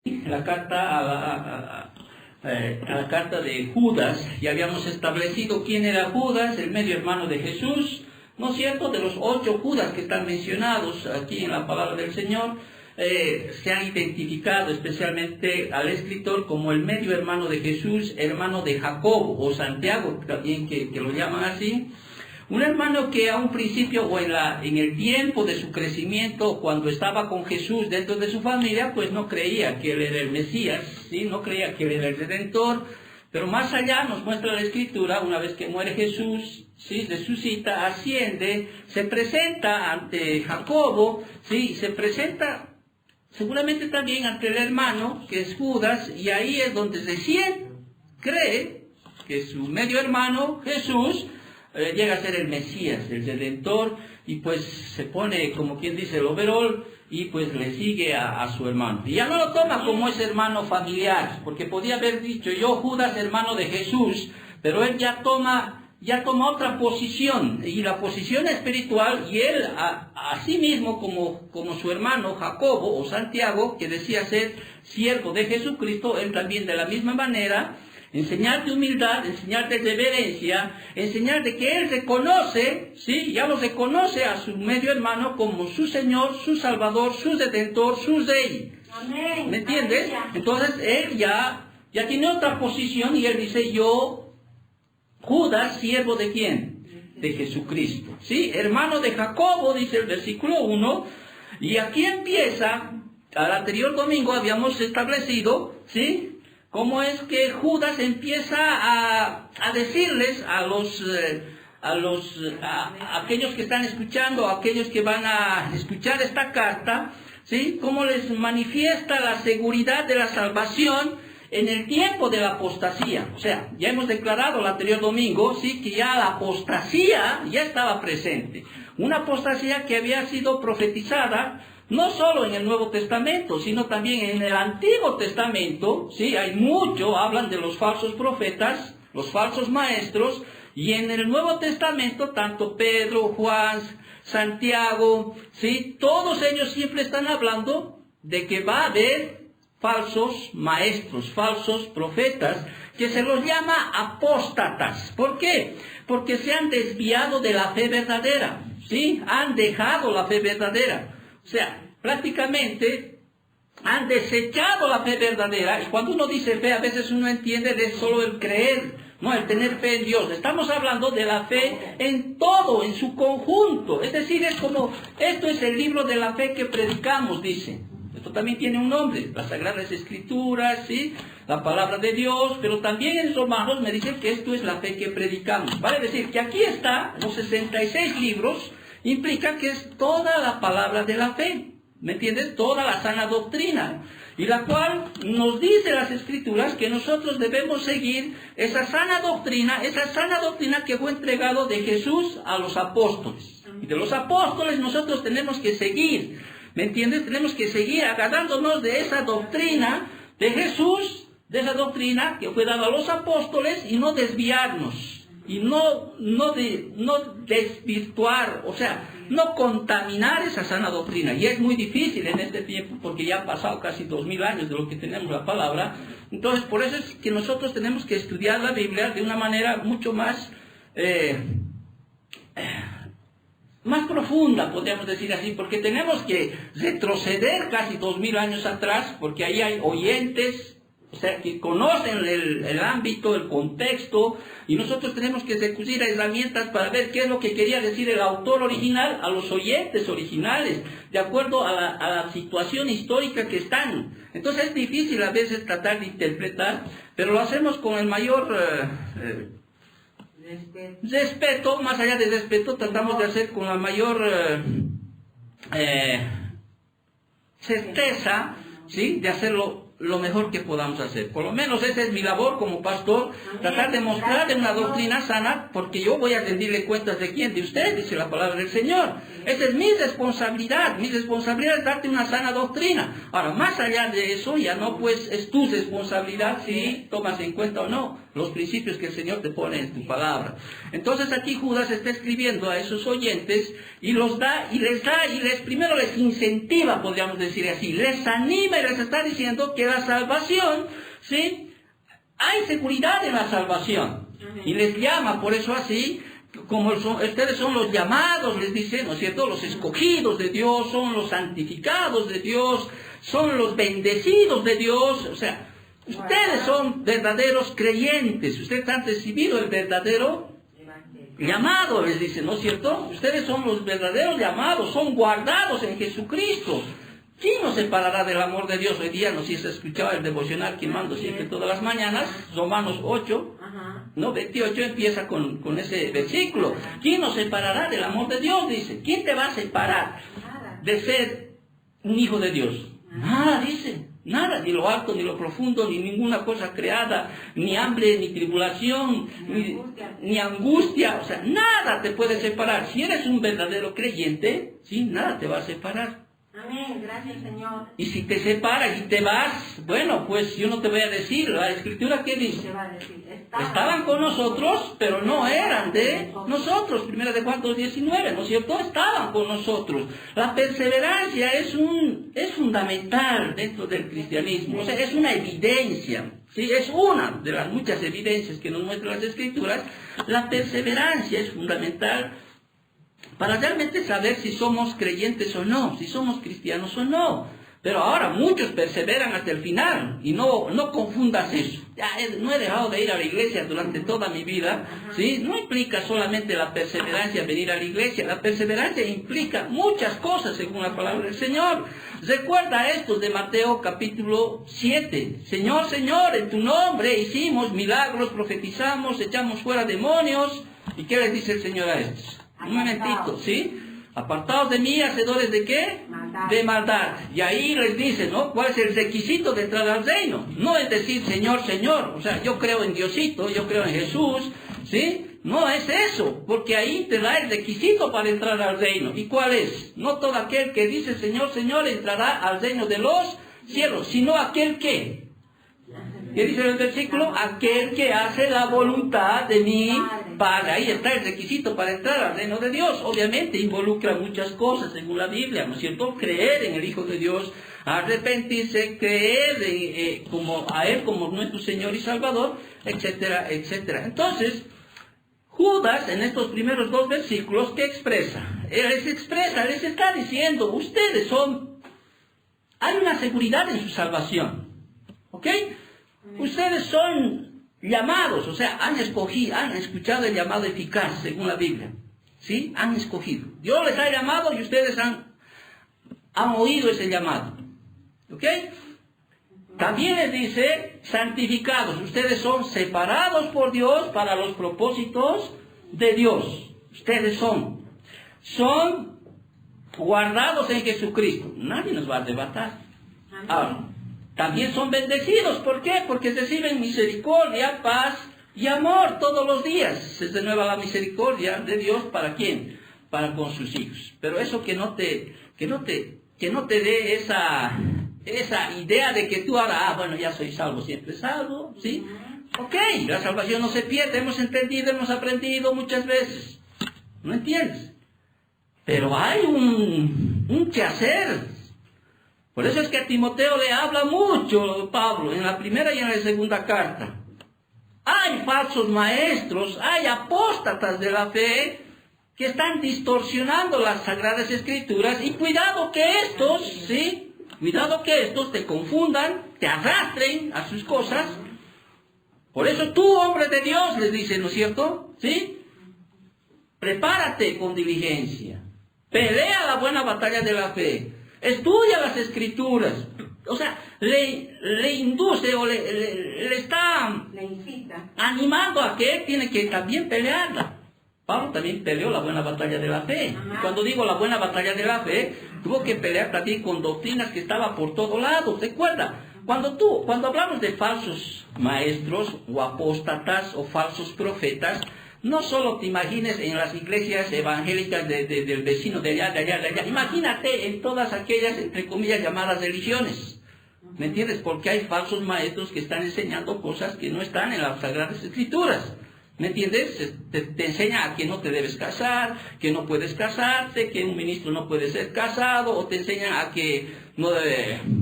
la carta a la carta de Judas. Ya habíamos establecido quién era Judas, el medio hermano de Jesús, ¿no es cierto? De los 8 Judas que están mencionados aquí en la palabra del Señor, se han identificado especialmente al escritor como el medio hermano de Jesús, hermano de Jacobo o Santiago, también que lo llaman así. Un hermano que a un principio o en el tiempo de su crecimiento, cuando estaba con Jesús dentro de su familia, pues no creía que él era el Mesías, ¿sí? No creía que él era el Redentor, pero más allá nos muestra la Escritura, una vez que muere Jesús, ¿sí? Resucita, asciende, se presenta ante Jacobo, ¿sí? Se presenta seguramente también ante el hermano, que es Judas, y ahí es donde recién cree que su medio hermano, Jesús, llega a ser el Mesías, el Redentor, y pues se pone, como quien dice, el overol, y pues le sigue a su hermano. Y ya no lo toma como ese hermano familiar, porque podía haber dicho, yo Judas, hermano de Jesús, pero él ya toma otra posición, y la posición espiritual, y él a sí mismo como su hermano Jacobo o Santiago, que decía ser siervo de Jesucristo, él también de la misma manera, enseñar de humildad, enseñar de reverencia, enseñar de que él reconoce, ¿sí? Ya lo reconoce a su medio hermano como su Señor, su Salvador, su Redentor, su Rey. Amén. ¿Me entiendes? Amén. Entonces él ya tiene otra posición, y él dice, yo, Judas, siervo de ¿quién? De Jesucristo. ¿Sí? Hermano de Jacobo, dice el versículo 1, y aquí empieza, al anterior domingo habíamos establecido, ¿sí? Cómo es que Judas empieza a decirles a aquellos que están escuchando, a aquellos que van a escuchar esta carta, ¿sí? Cómo les manifiesta la seguridad de la salvación en el tiempo de la apostasía. O sea, ya hemos declarado el anterior domingo, ¿sí? Que ya la apostasía ya estaba presente. Una apostasía que había sido profetizada no solo en el Nuevo Testamento, sino también en el Antiguo Testamento, ¿sí? Hay mucho, hablan de los falsos profetas, los falsos maestros, y en el Nuevo Testamento, tanto Pedro, Juan, Santiago, ¿sí? Todos ellos siempre están hablando de que va a haber falsos maestros, falsos profetas, que se los llama apóstatas. ¿Por qué? Porque se han desviado de la fe verdadera, ¿sí? Han dejado la fe verdadera. O sea, prácticamente han desechado la fe verdadera. Y cuando uno dice fe, a veces uno entiende de solo el creer, no el tener fe en Dios. Estamos hablando de la fe en todo, en su conjunto. Es decir, es como, esto es el libro de la fe que predicamos, dice. Esto también tiene un nombre, las Sagradas Escrituras, ¿sí? La palabra de Dios, pero también en Romanos me dicen que esto es la fe que predicamos. Vale decir que aquí está, los 66 libros, implica que es toda la palabra de la fe, ¿me entiendes? Toda la sana doctrina, y la cual nos dice las Escrituras que nosotros debemos seguir esa sana doctrina que fue entregado de Jesús a los apóstoles. Y de los apóstoles nosotros tenemos que seguir, ¿me entiendes? Tenemos que seguir agarrándonos de esa doctrina de Jesús, de esa doctrina que fue dada a los apóstoles, y no desviarnos. Y no desvirtuar, o sea, no contaminar esa sana doctrina. Y es muy difícil en este tiempo, porque ya han pasado casi 2000 años de lo que tenemos la palabra. Entonces, por eso es que nosotros tenemos que estudiar la Biblia de una manera mucho más profunda, podríamos decir así, porque tenemos que retroceder casi 2000 años atrás, porque ahí hay oyentes, o sea, que conocen el ámbito, el contexto, y nosotros tenemos que recurrir a herramientas para ver qué es lo que quería decir el autor original a los oyentes originales, de acuerdo a la situación histórica que están. Entonces es difícil a veces tratar de interpretar, pero lo hacemos con el mayor respeto, más allá de respeto, tratamos de hacer con la mayor certeza, ¿sí? De hacerlo lo mejor que podamos hacer. Por lo menos esa es mi labor como pastor, tratar de mostrarle una doctrina sana, porque yo voy a rendirle cuentas de quién, de usted, dice la palabra del Señor. Esa es mi responsabilidad es darte una sana doctrina. Ahora, más allá de eso, ya no, pues es tu responsabilidad si tomas en cuenta o no los principios que el Señor te pone en tu palabra. Entonces aquí Judas está escribiendo a esos oyentes y los da, y les primero les incentiva, podríamos decir así, les anima y les está diciendo que la salvación, ¿sí? Hay seguridad en la salvación. Y les llama, por eso así, como ustedes son los llamados, les dice, ¿no es cierto? Los escogidos de Dios, son los santificados de Dios, son los bendecidos de Dios. O sea, ustedes son verdaderos creyentes, ustedes han recibido el verdadero llamado, les dice, ¿no es cierto? Ustedes son los verdaderos llamados, son guardados en Jesucristo. ¿Quién nos separará del amor de Dios? Hoy día, no sé si se escuchaba el devocional que mando siempre todas las mañanas, Romanos 8, ¿no? 28 empieza con ese versículo. ¿Quién nos separará del amor de Dios? Dice. ¿Quién te va a separar de ser un hijo de Dios? Nada, dice. Nada, ni lo alto, ni lo profundo, ni ninguna cosa creada, ni hambre, ni tribulación, ni angustia. O sea, nada te puede separar. Si eres un verdadero creyente, ¿sí? Nada te va a separar. Amén, gracias Señor. Y si te separas y te vas, bueno, pues yo no te voy a decir, la Escritura ¿qué dice? Te va a decir, Estaban con nosotros, pero no eran de nosotros. Primera de Juan 2:19, ¿no es cierto? Estaban con nosotros. La perseverancia es fundamental dentro del cristianismo. O sea, es una evidencia. ¿Sí? Es una de las muchas evidencias que nos muestran las Escrituras. La perseverancia es fundamental para realmente saber si somos creyentes o no, si somos cristianos o no. Pero ahora muchos perseveran hasta el final, y no confundas eso. Ya no he dejado de ir a la iglesia durante toda mi vida, ¿sí? No implica solamente la perseverancia venir a la iglesia, la perseverancia implica muchas cosas según la palabra del Señor. Recuerda esto de Mateo capítulo 7. Señor, Señor, en tu nombre hicimos milagros, profetizamos, echamos fuera demonios. ¿Y qué les dice el Señor a estos? Un momentito, ¿sí? Apartados de mí, hacedores de qué? Maldad. De maldad. Y ahí les dice, ¿no? ¿Cuál es el requisito de entrar al reino? No es decir, Señor, Señor. O sea, yo creo en Diosito, yo creo en Jesús, ¿sí? No es eso, porque ahí te da el requisito para entrar al reino. ¿Y cuál es? No todo aquel que dice, Señor, Señor, entrará al reino de los cielos, sino aquel que... ¿Qué dice el versículo? Aquel que hace la voluntad de mi Padre. Ahí está el requisito para entrar al reino de Dios. Obviamente involucra muchas cosas según la Biblia, ¿no es cierto? Creer en el Hijo de Dios, arrepentirse, creer a Él como nuestro Señor y Salvador, etcétera, etcétera. Entonces, Judas en estos primeros dos versículos, ¿qué expresa? Él les está diciendo, ustedes hay una seguridad en su salvación. ¿Ok? Ustedes son llamados, o sea, han escuchado el llamado eficaz según la Biblia. ¿Sí? Han escogido. Dios les ha llamado y ustedes han oído ese llamado. ¿Ok? También les dice, santificados. Ustedes son separados por Dios para los propósitos de Dios. Ustedes son guardados en Jesucristo. Nadie nos va a arrebatar. Ahora, también son bendecidos. ¿Por qué? Porque reciben misericordia, paz y amor todos los días. Se renueva la misericordia de Dios. ¿Para quién? Para con sus hijos. Pero eso que no te dé esa idea de que tú ahora, bueno, ya soy salvo, siempre salvo, ¿sí? Ok, la salvación no se pierde, hemos entendido, hemos aprendido muchas veces. ¿No entiendes? Pero hay un quehacer. Por eso es que a Timoteo le habla mucho Pablo en la primera y en la segunda carta. Hay falsos maestros, hay apóstatas de la fe que están distorsionando las Sagradas Escrituras, y cuidado que estos, ¿sí? Cuidado que estos te confundan, te arrastren a sus cosas. Por eso tú, hombre de Dios, les dice, ¿no es cierto? ¿Sí? Prepárate con diligencia. Pelea la buena batalla de la fe. Estudia las Escrituras. O sea, le induce o le está incita, animando a que él tiene que también pelearla. Pablo también peleó la buena batalla de la fe. Y cuando digo la buena batalla de la fe, tuvo que pelear también con doctrinas que estaban por todos lados. ¿Recuerda? Cuando hablamos de falsos maestros o apóstatas o falsos profetas, no solo te imagines en las iglesias evangélicas del vecino de allá. Imagínate en todas aquellas, entre comillas, llamadas religiones. ¿Me entiendes? Porque hay falsos maestros que están enseñando cosas que no están en las Sagradas Escrituras. ¿Me entiendes? Te enseña a que no te debes casar, que no puedes casarte, que un ministro no puede ser casado, o te enseñan a que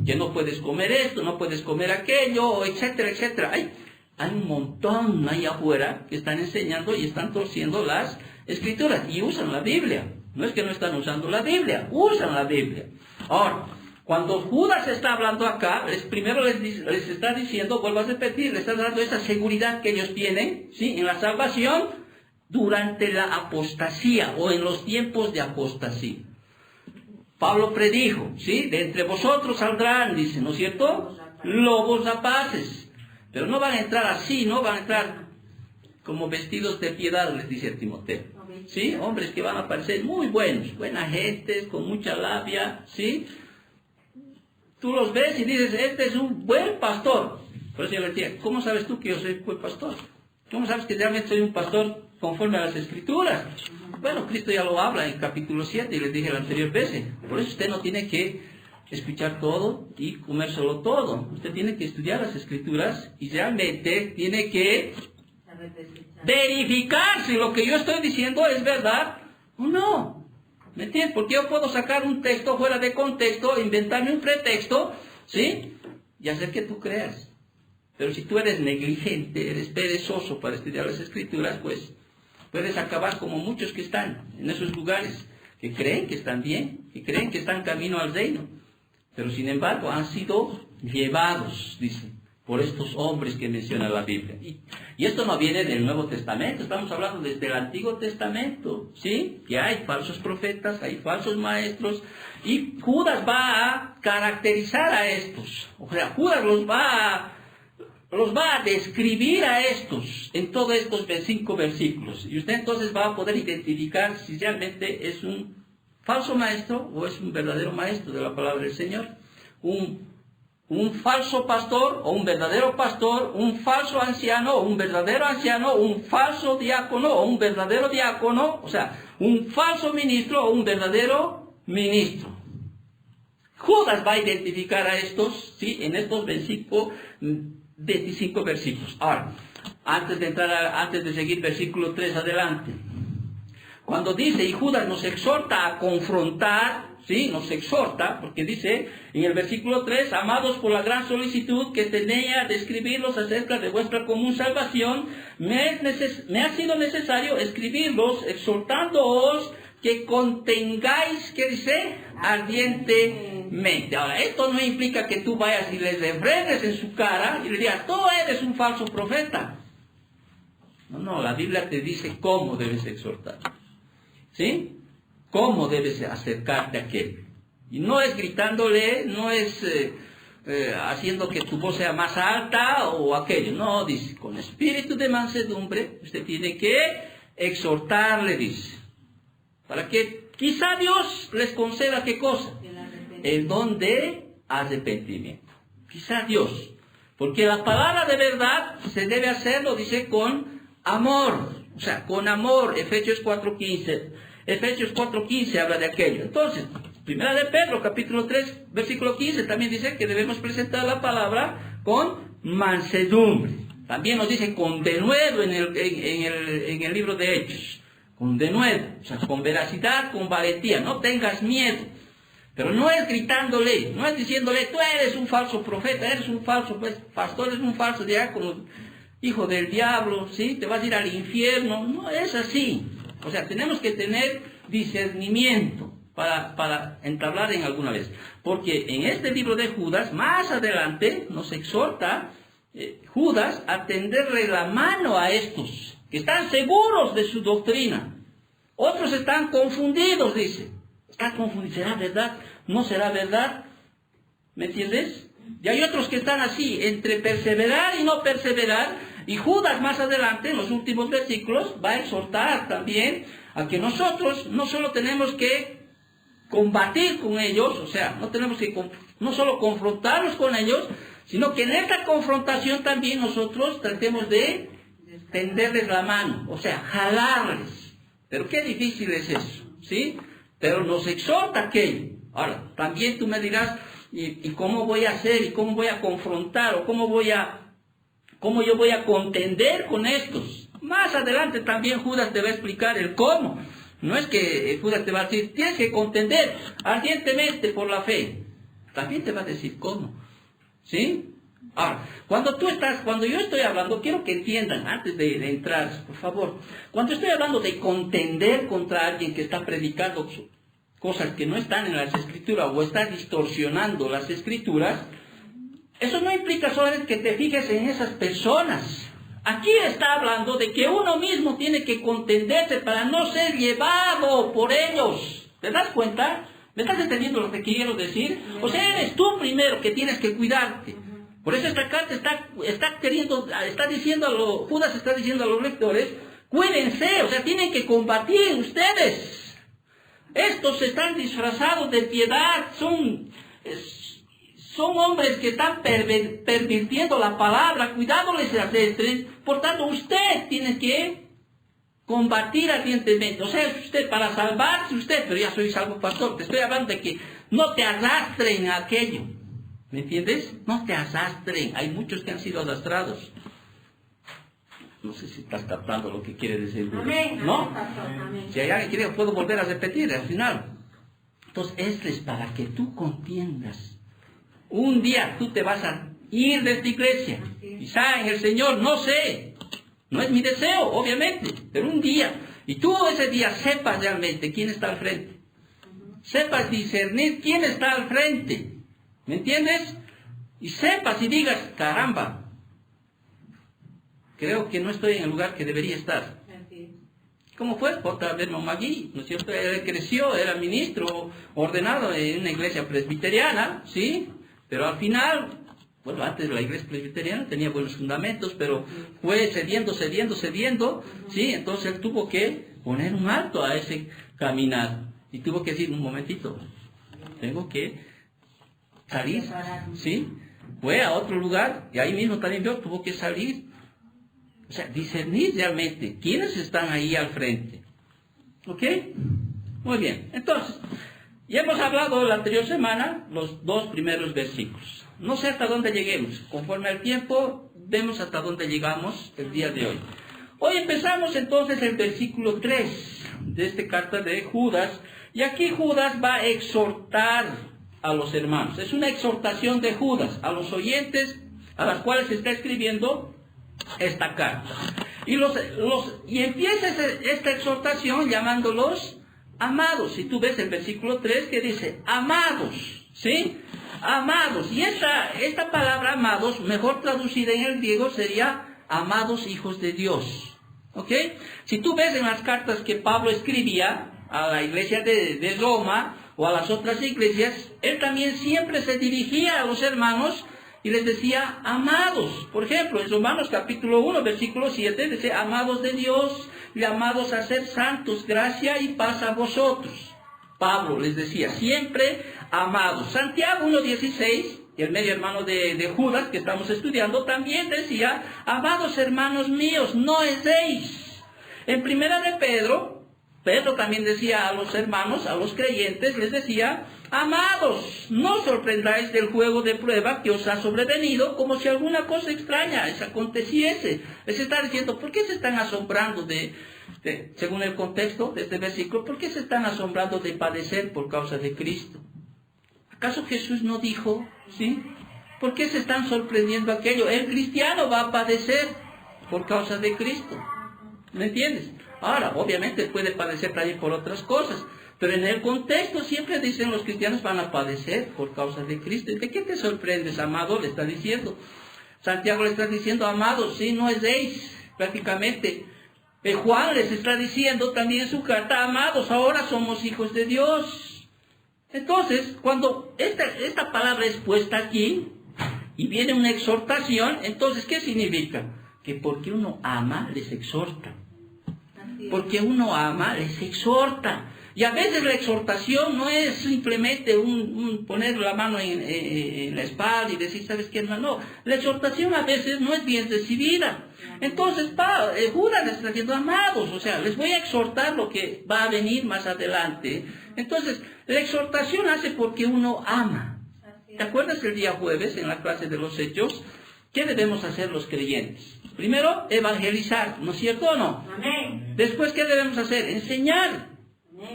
que no puedes comer esto, no puedes comer aquello, etcétera, etcétera. Hay un montón ahí afuera que están enseñando y están torciendo las escrituras y usan la Biblia. No es que no están usando la Biblia, usan la Biblia. Ahora, cuando Judas está hablando acá, primero les está diciendo, vuelvo a repetir, les está dando esa seguridad que ellos tienen, ¿sí?, en la salvación durante la apostasía o en los tiempos de apostasía. Pablo predijo, ¿sí?, de entre vosotros saldrán, dice, ¿no es cierto?, lobos rapaces. Pero no van a entrar así, no van a entrar como vestidos de piedad, les dice Timoteo. ¿Sí? Hombres que van a parecer muy buenos, buenas gentes, con mucha labia, ¿sí? Tú los ves y dices, este es un buen pastor. Por eso yo le decía, ¿cómo sabes tú que yo soy un buen pastor? ¿Cómo sabes que realmente soy un pastor conforme a las Escrituras? Bueno, Cristo ya lo habla en capítulo 7 y les dije la anterior vez. Por eso usted no tiene que escuchar todo y comérselo todo. Usted tiene que estudiar las Escrituras y realmente tiene que verificar si lo que yo estoy diciendo es verdad o no. ¿Me entiendes? Porque yo puedo sacar un texto fuera de contexto, inventarme un pretexto, ¿sí?, y hacer que tú creas. Pero si tú eres negligente, eres perezoso para estudiar las Escrituras, pues puedes acabar como muchos que están en esos lugares, que creen que están bien, que creen que están camino al reino, pero sin embargo han sido llevados, dice, por estos hombres que menciona la Biblia. Y esto no viene del Nuevo Testamento, estamos hablando desde el Antiguo Testamento, ¿sí? Que hay falsos profetas, hay falsos maestros, y Judas va a caracterizar a estos. O sea, Judas los va a describir a estos en todos estos 5 versículos. Y usted entonces va a poder identificar si realmente es un falso maestro o es un verdadero maestro de la palabra del Señor. Un falso pastor o un verdadero pastor, un falso anciano o un verdadero anciano, un falso diácono o un verdadero diácono, o sea, un falso ministro o un verdadero ministro. Judas va a identificar a estos, ¿sí?, en estos 25 versículos. Ahora, antes de seguir versículo 3 adelante, cuando dice, y Judas nos exhorta a confrontar, ¿sí?, nos exhorta, porque dice en el versículo 3, amados, por la gran solicitud que tenía de escribirlos acerca de vuestra común salvación, me ha sido necesario escribirlos exhortándoos que contengáis, ¿qué dice?, ardientemente. Ahora, esto no implica que tú vayas y les refrenes en su cara y le digas, tú eres un falso profeta. No, la Biblia te dice cómo debes exhortar, ¿sí?, cómo debes acercarte a aquel. Y no es gritándole, no es haciendo que tu voz sea más alta o aquello. No, dice, con espíritu de mansedumbre, usted tiene que exhortarle, dice, para que quizá Dios les conceda, ¿qué cosa? El don de arrepentimiento. Quizá Dios. Porque la palabra de verdad se debe hacerlo, dice, con amor. O sea, con amor. Efesios 4:15 habla de aquello. Entonces, primera de Pedro, capítulo 3, versículo 15, también dice que debemos presentar la palabra con mansedumbre. También nos dice con denuedo en el libro de Hechos. Con denuedo, o sea, con veracidad, con valentía. No tengas miedo. Pero no es gritándole, no es diciéndole, tú eres un falso profeta, eres un falso pastor, eres un falso diácono, hijo del diablo, ¿sí?, te vas a ir al infierno. No es así. O sea, tenemos que tener discernimiento para entablar en alguna vez. Porque en este libro de Judas, más adelante, nos exhorta Judas a tenderle la mano a estos, que están seguros de su doctrina. Otros están confundidos, dice. Están confundidos. ¿Será verdad? ¿No será verdad? ¿Me entiendes? Y hay otros que están así, entre perseverar y no perseverar. Y Judas más adelante, en los últimos versículos, va a exhortar también a que nosotros no solo tenemos que combatir con ellos, o sea, no tenemos que no solo confrontarnos con ellos, sino que en esta confrontación también nosotros tratemos de tenderles la mano, o sea, jalarles. Pero qué difícil es eso, ¿sí? Pero nos exhorta aquello. Ahora, también tú me dirás, ¿y cómo voy a hacer? ¿Y cómo voy a confrontar? ¿O cómo yo voy a contender con estos? Más adelante también Judas te va a explicar el cómo. No es que Judas te va a decir, tienes que contender ardientemente por la fe. también te va a decir cómo. ¿Sí? Ahora, cuando yo estoy hablando, quiero que entiendan, antes de entrar, por favor, cuando estoy hablando de contender contra alguien que está predicando cosas que no están en las Escrituras o está distorsionando las Escrituras, eso no implica solamente que te fijes en esas personas. Aquí está hablando de que uno mismo tiene que contenderse para no ser llevado por ellos. ¿Te das cuenta? ¿Me estás entendiendo lo que quiero decir? O sea, eres tú primero que tienes que cuidarte. Por eso esta carta Judas está diciendo a los lectores, cuídense, o sea, tienen que combatir ustedes. Estos están disfrazados de piedad, son hombres que están pervirtiendo la palabra, cuidado les arrastren. Por tanto, usted tiene que combatir ardientemente. O sea, usted para salvarse, pero ya soy salvo pastor, te estoy hablando de que no te arrastren a aquello. ¿Me entiendes? No te arrastren. Hay muchos que han sido arrastrados. No sé si estás captando lo que quiere decir. Amén. ¿No? Amén. Si hay alguien que quiere, puedo volver a repetir al final. Entonces, esto es para que tú contiendas. Un día tú te vas a ir de esta iglesia. Quizá en el Señor, no sé. No es mi deseo, obviamente. Pero un día. Y tú ese día sepas realmente quién está al frente. Sepas discernir quién está al frente. ¿Me entiendes? Y sepas y digas, caramba, creo que no estoy en el lugar que debería estar. ¿Cómo fue? Por Taberno Magui, ¿no es cierto? Él creció, era ministro ordenado en una iglesia presbiteriana, ¿sí? Pero al final, bueno, antes la iglesia presbiteriana tenía buenos fundamentos, pero fue cediendo, ¿sí? Entonces él tuvo que poner un alto a ese caminar. Y tuvo que decir, un momentito, tengo que salir, ¿sí? Fue a otro lugar y ahí mismo también tuvo que salir. O sea, discernir realmente quiénes están ahí al frente. ¿Ok? Muy bien. Entonces, ya hemos hablado la anterior semana los 2 primeros versículos. No sé hasta dónde lleguemos. Conforme al tiempo, vemos hasta dónde llegamos el día de hoy. Hoy empezamos entonces el versículo 3 de esta carta de Judas. Y aquí Judas va a exhortar a los hermanos. Es una exhortación de Judas a los oyentes a las cuales se está escribiendo esta carta. Y empieza esta exhortación llamándolos amados. Si tú ves el versículo 3 que dice amados, ¿sí? Amados. Y esta palabra amados, mejor traducida en el griego, sería amados hijos de Dios. ¿Ok? Si tú ves en las cartas que Pablo escribía a la iglesia de Roma o a las otras iglesias, él también siempre se dirigía a los hermanos y les decía amados. Por ejemplo, en Romanos capítulo 1, versículo 7, dice, amados de Dios, llamados a ser santos, gracia y paz a vosotros. Pablo les decía siempre amados. Santiago 1:16, el medio hermano de Judas que estamos estudiando, también decía, amados hermanos míos, no erréis. En primera de Pedro también decía a los hermanos, a los creyentes, les decía, amados, no os sorprendáis del juego de prueba que os ha sobrevenido, como si alguna cosa extraña les aconteciese. Les está diciendo, ¿por qué se están asombrando según el contexto de este versículo, por qué se están asombrando de padecer por causa de Cristo? ¿Acaso Jesús no dijo, sí? ¿Por qué se están sorprendiendo aquello? El cristiano va a padecer por causa de Cristo. ¿Me entiendes? Ahora, obviamente puede padecer también por otras cosas, pero en el contexto siempre dicen los cristianos van a padecer por causa de Cristo. ¿De qué te sorprendes, amado? Le está diciendo. Santiago le está diciendo, amados, sí, no erréis, prácticamente. Juan les está diciendo también en su carta, amados, ahora somos hijos de Dios. Entonces, cuando esta palabra es puesta aquí, y viene una exhortación, entonces, ¿qué significa? Que porque uno ama, les exhorta. Porque uno ama, les exhorta. Y a veces la exhortación no es simplemente un poner la mano en la espalda y decir, ¿sabes qué, hermano? No, la exhortación a veces no es bien recibida. Entonces, Judas les está diciendo, amados, o sea, les voy a exhortar lo que va a venir más adelante. Entonces, la exhortación hace porque uno ama. ¿Te acuerdas el día jueves en la clase de los Hechos? ¿Qué debemos hacer los creyentes? Primero, evangelizar, ¿no es cierto o no? Amén. Después, ¿qué debemos hacer? Enseñar.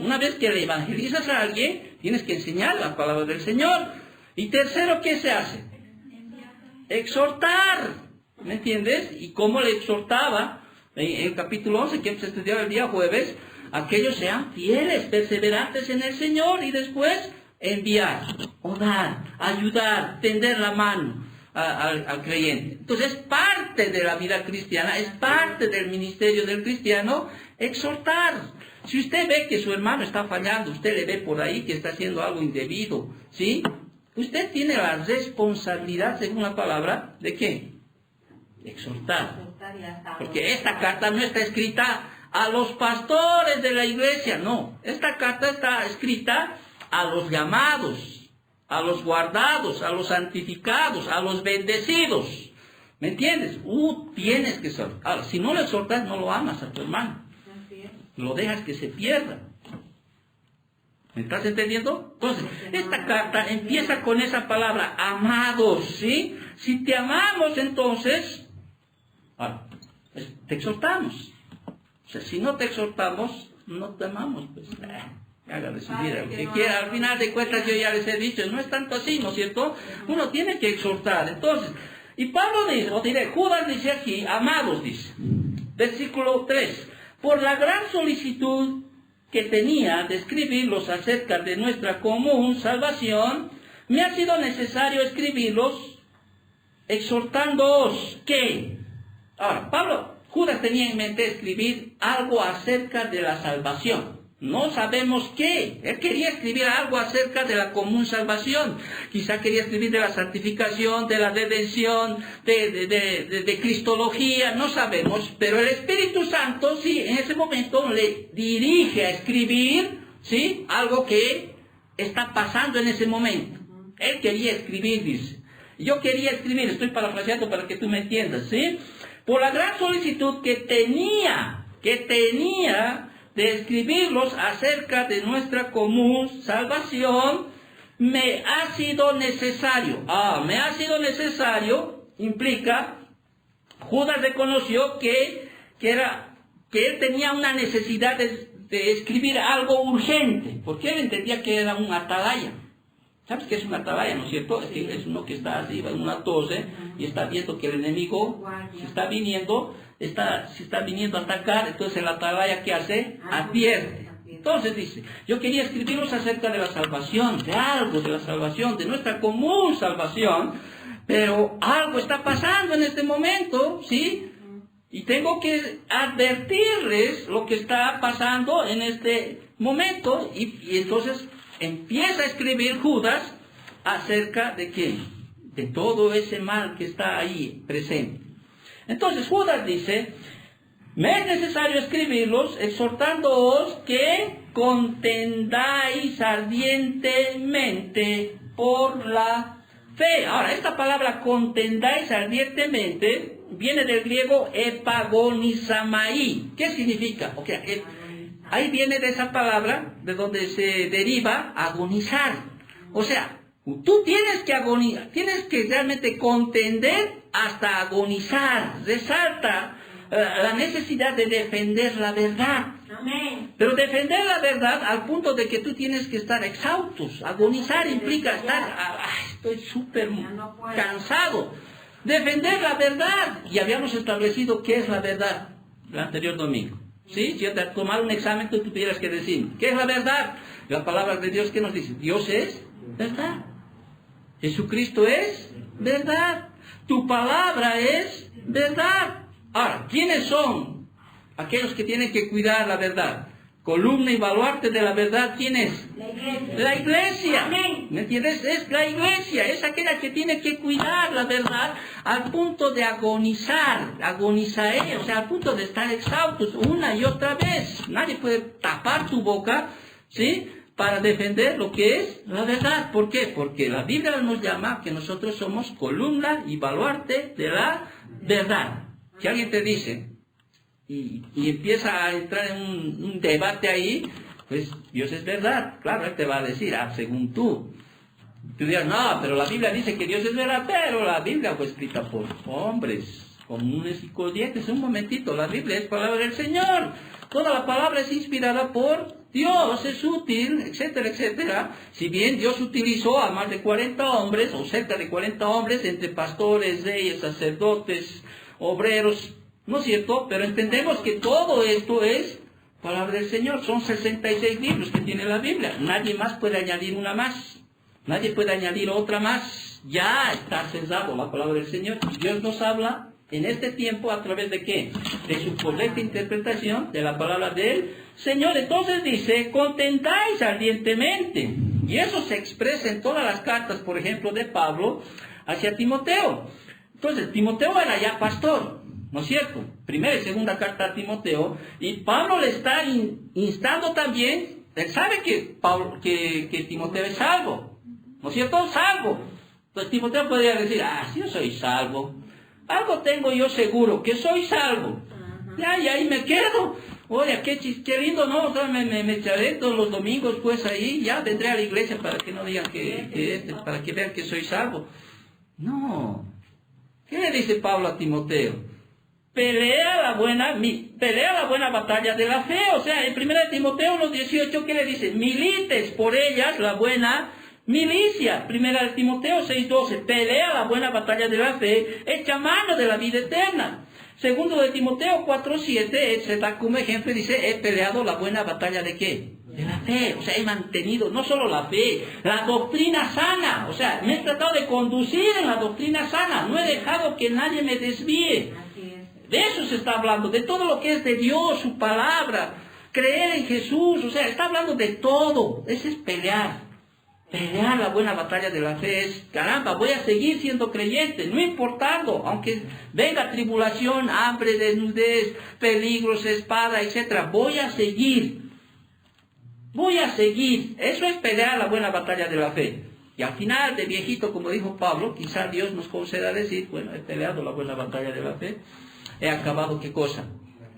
Una vez que le evangelizas a alguien, tienes que enseñar la palabra del Señor. Y tercero, ¿qué se hace? Exhortar. ¿Me entiendes? ¿Y cómo le exhortaba? En el capítulo 11, que se estudiaba el día jueves, aquellos sean fieles, perseverantes en el Señor, y después enviar, orar, ayudar, tender la mano al creyente. Entonces es parte de la vida cristiana, es parte del ministerio del cristiano exhortar. Si usted ve que su hermano está fallando, usted le ve por ahí que está haciendo algo indebido, ¿sí? Usted tiene la responsabilidad, según la palabra, ¿de qué? De exhortar. Porque esta carta no está escrita a los pastores de la iglesia, no. Esta carta está escrita a los llamados, a los guardados, a los santificados, a los bendecidos. ¿Me entiendes? Tienes que exhortar. Ahora, si no lo exhortas, no lo amas a tu hermano. Lo dejas que se pierda. ¿Me estás entendiendo? Entonces, esta carta empieza con esa palabra, amados, ¿sí? Si te amamos, entonces, te exhortamos. O sea, si no te exhortamos, no te amamos, pues. Haga de su vida lo que quiera. Al final de cuentas, yo ya les he dicho, no es tanto así, ¿no es cierto? Uno tiene que exhortar. Entonces, y Pablo dice, Judas dice aquí, amados, dice, versículo 3, por la gran solicitud que tenía de escribirlos acerca de nuestra común salvación, me ha sido necesario escribirlos exhortándoos que... Ahora, Judas tenía en mente escribir algo acerca de la salvación. No sabemos qué. Él quería escribir algo acerca de la común salvación. Quizá quería escribir de la santificación, de la redención, de cristología, no sabemos. Pero el Espíritu Santo, sí, en ese momento le dirige a escribir, ¿sí?, algo que está pasando en ese momento. Él quería escribir, dice. Yo quería escribir, estoy parafraseando para que tú me entiendas, ¿sí? Por la gran solicitud que tenía de escribirlos acerca de nuestra común salvación, me ha sido necesario. Me ha sido necesario implica, Judas reconoció que él tenía una necesidad de escribir algo urgente, porque él entendía que era un atalaya. ¿Sabes qué es una atalaya, no es cierto? Es uno que está así, en una torre, y está viendo que el enemigo se está viniendo a atacar. Entonces el atalaya, ¿qué hace? Advierte. Entonces dice, yo quería escribiros acerca de la salvación, de algo de la salvación, de nuestra común salvación, pero algo está pasando en este momento, ¿sí? Y tengo que advertirles lo que está pasando en este momento, y entonces empieza a escribir Judas acerca de qué, de todo ese mal que está ahí presente. Entonces Judas dice, me es necesario escribirlos exhortándoos que contendáis ardientemente por la fe. Ahora, esta palabra contendáis ardientemente viene del griego epagonizamai. ¿Qué significa? Ahí viene de esa palabra, de donde se deriva agonizar. O sea, tú tienes que agonizar, tienes que realmente contender hasta agonizar. Resalta la necesidad de defender la verdad. Amén. Pero defender la verdad al punto de que tú tienes que estar exhaustos. Agonizar implica estar, estoy súper cansado. Defender la verdad. Y habíamos establecido qué es la verdad el anterior domingo. ¿Sí? Si te tomar un examen, tú tuvieras que decir, ¿qué es la verdad? La palabra de Dios, ¿qué nos dice? Dios es verdad. Jesucristo es verdad. Tu palabra es verdad. Ahora, ¿quiénes son aquellos que tienen que cuidar la verdad? Columna y baluarte de la verdad, ¿quién es? La iglesia. La iglesia. Amén. ¿Me entiendes? Es la iglesia, es aquella que tiene que cuidar la verdad al punto de agonizar, o sea, al punto de estar exhaustos una y otra vez. Nadie puede tapar tu boca, ¿sí?, para defender lo que es la verdad. ¿Por qué? Porque la Biblia nos llama que nosotros somos columna y baluarte de la verdad. Si alguien te dice, y empieza a entrar en un debate ahí, pues Dios es verdad. Claro, Él te va a decir, según tú. Tú dirás, no, pero la Biblia dice que Dios es verdad, pero la Biblia fue escrita por hombres. comunes y corrientes. Un momentito, la Biblia es palabra del Señor. Toda la palabra es inspirada por Dios, es útil, etcétera, etcétera. Si bien Dios utilizó a más de 40 hombres, o cerca de 40 hombres, entre pastores, reyes, sacerdotes, obreros, ¿no es cierto? Pero entendemos que todo esto es palabra del Señor. Son 66 libros que tiene la Biblia. Nadie más puede añadir una más. Nadie puede añadir otra más. Ya está censado la palabra del Señor. Dios nos habla en este tiempo a través de ¿qué? De su correcta interpretación de la palabra del Señor. Entonces dice, contentáis ardientemente. Y eso se expresa en todas las cartas, por ejemplo, de Pablo hacia Timoteo. Entonces, Timoteo era ya pastor, ¿no es cierto? Primera y segunda carta a Timoteo. Y Pablo le está instando también. Él sabe que Timoteo es salvo, ¿no es cierto? Salvo. Entonces Timoteo podría decir, sí, yo soy salvo. Algo tengo yo seguro, que soy salvo. Ya, y ahí me quedo. Oye, qué lindo, ¿no? O sea, me echaré todos los domingos, pues ahí, ya vendré a la iglesia para que no digan para que vean que soy salvo. No. ¿Qué le dice Pablo a Timoteo? Pelea la buena batalla de la fe. O sea, en 1 Timoteo 1:18, ¿qué le dice? Milites por ellas la buena milicia. 1 Timoteo 6:12, pelea la buena batalla de la fe, echa mano de la vida eterna. 2 Timoteo 4:7, se da como ejemplo y dice, he peleado la buena batalla ¿de qué? De la fe. O sea, he mantenido no solo la fe, la doctrina sana. O sea, me he tratado de conducir en la doctrina sana. No he dejado que nadie me desvíe. De eso se está hablando, de todo lo que es de Dios, su palabra, creer en Jesús. O sea, está hablando de todo. Ese es pelear. Pelear la buena batalla de la fe es, caramba, voy a seguir siendo creyente, no importando, aunque venga tribulación, hambre, desnudez, peligros, espada, etc. Voy a seguir. Eso es pelear la buena batalla de la fe. Y al final, de viejito, como dijo Pablo, quizá Dios nos conceda decir, bueno, he peleado la buena batalla de la fe, he acabado, ¿qué cosa?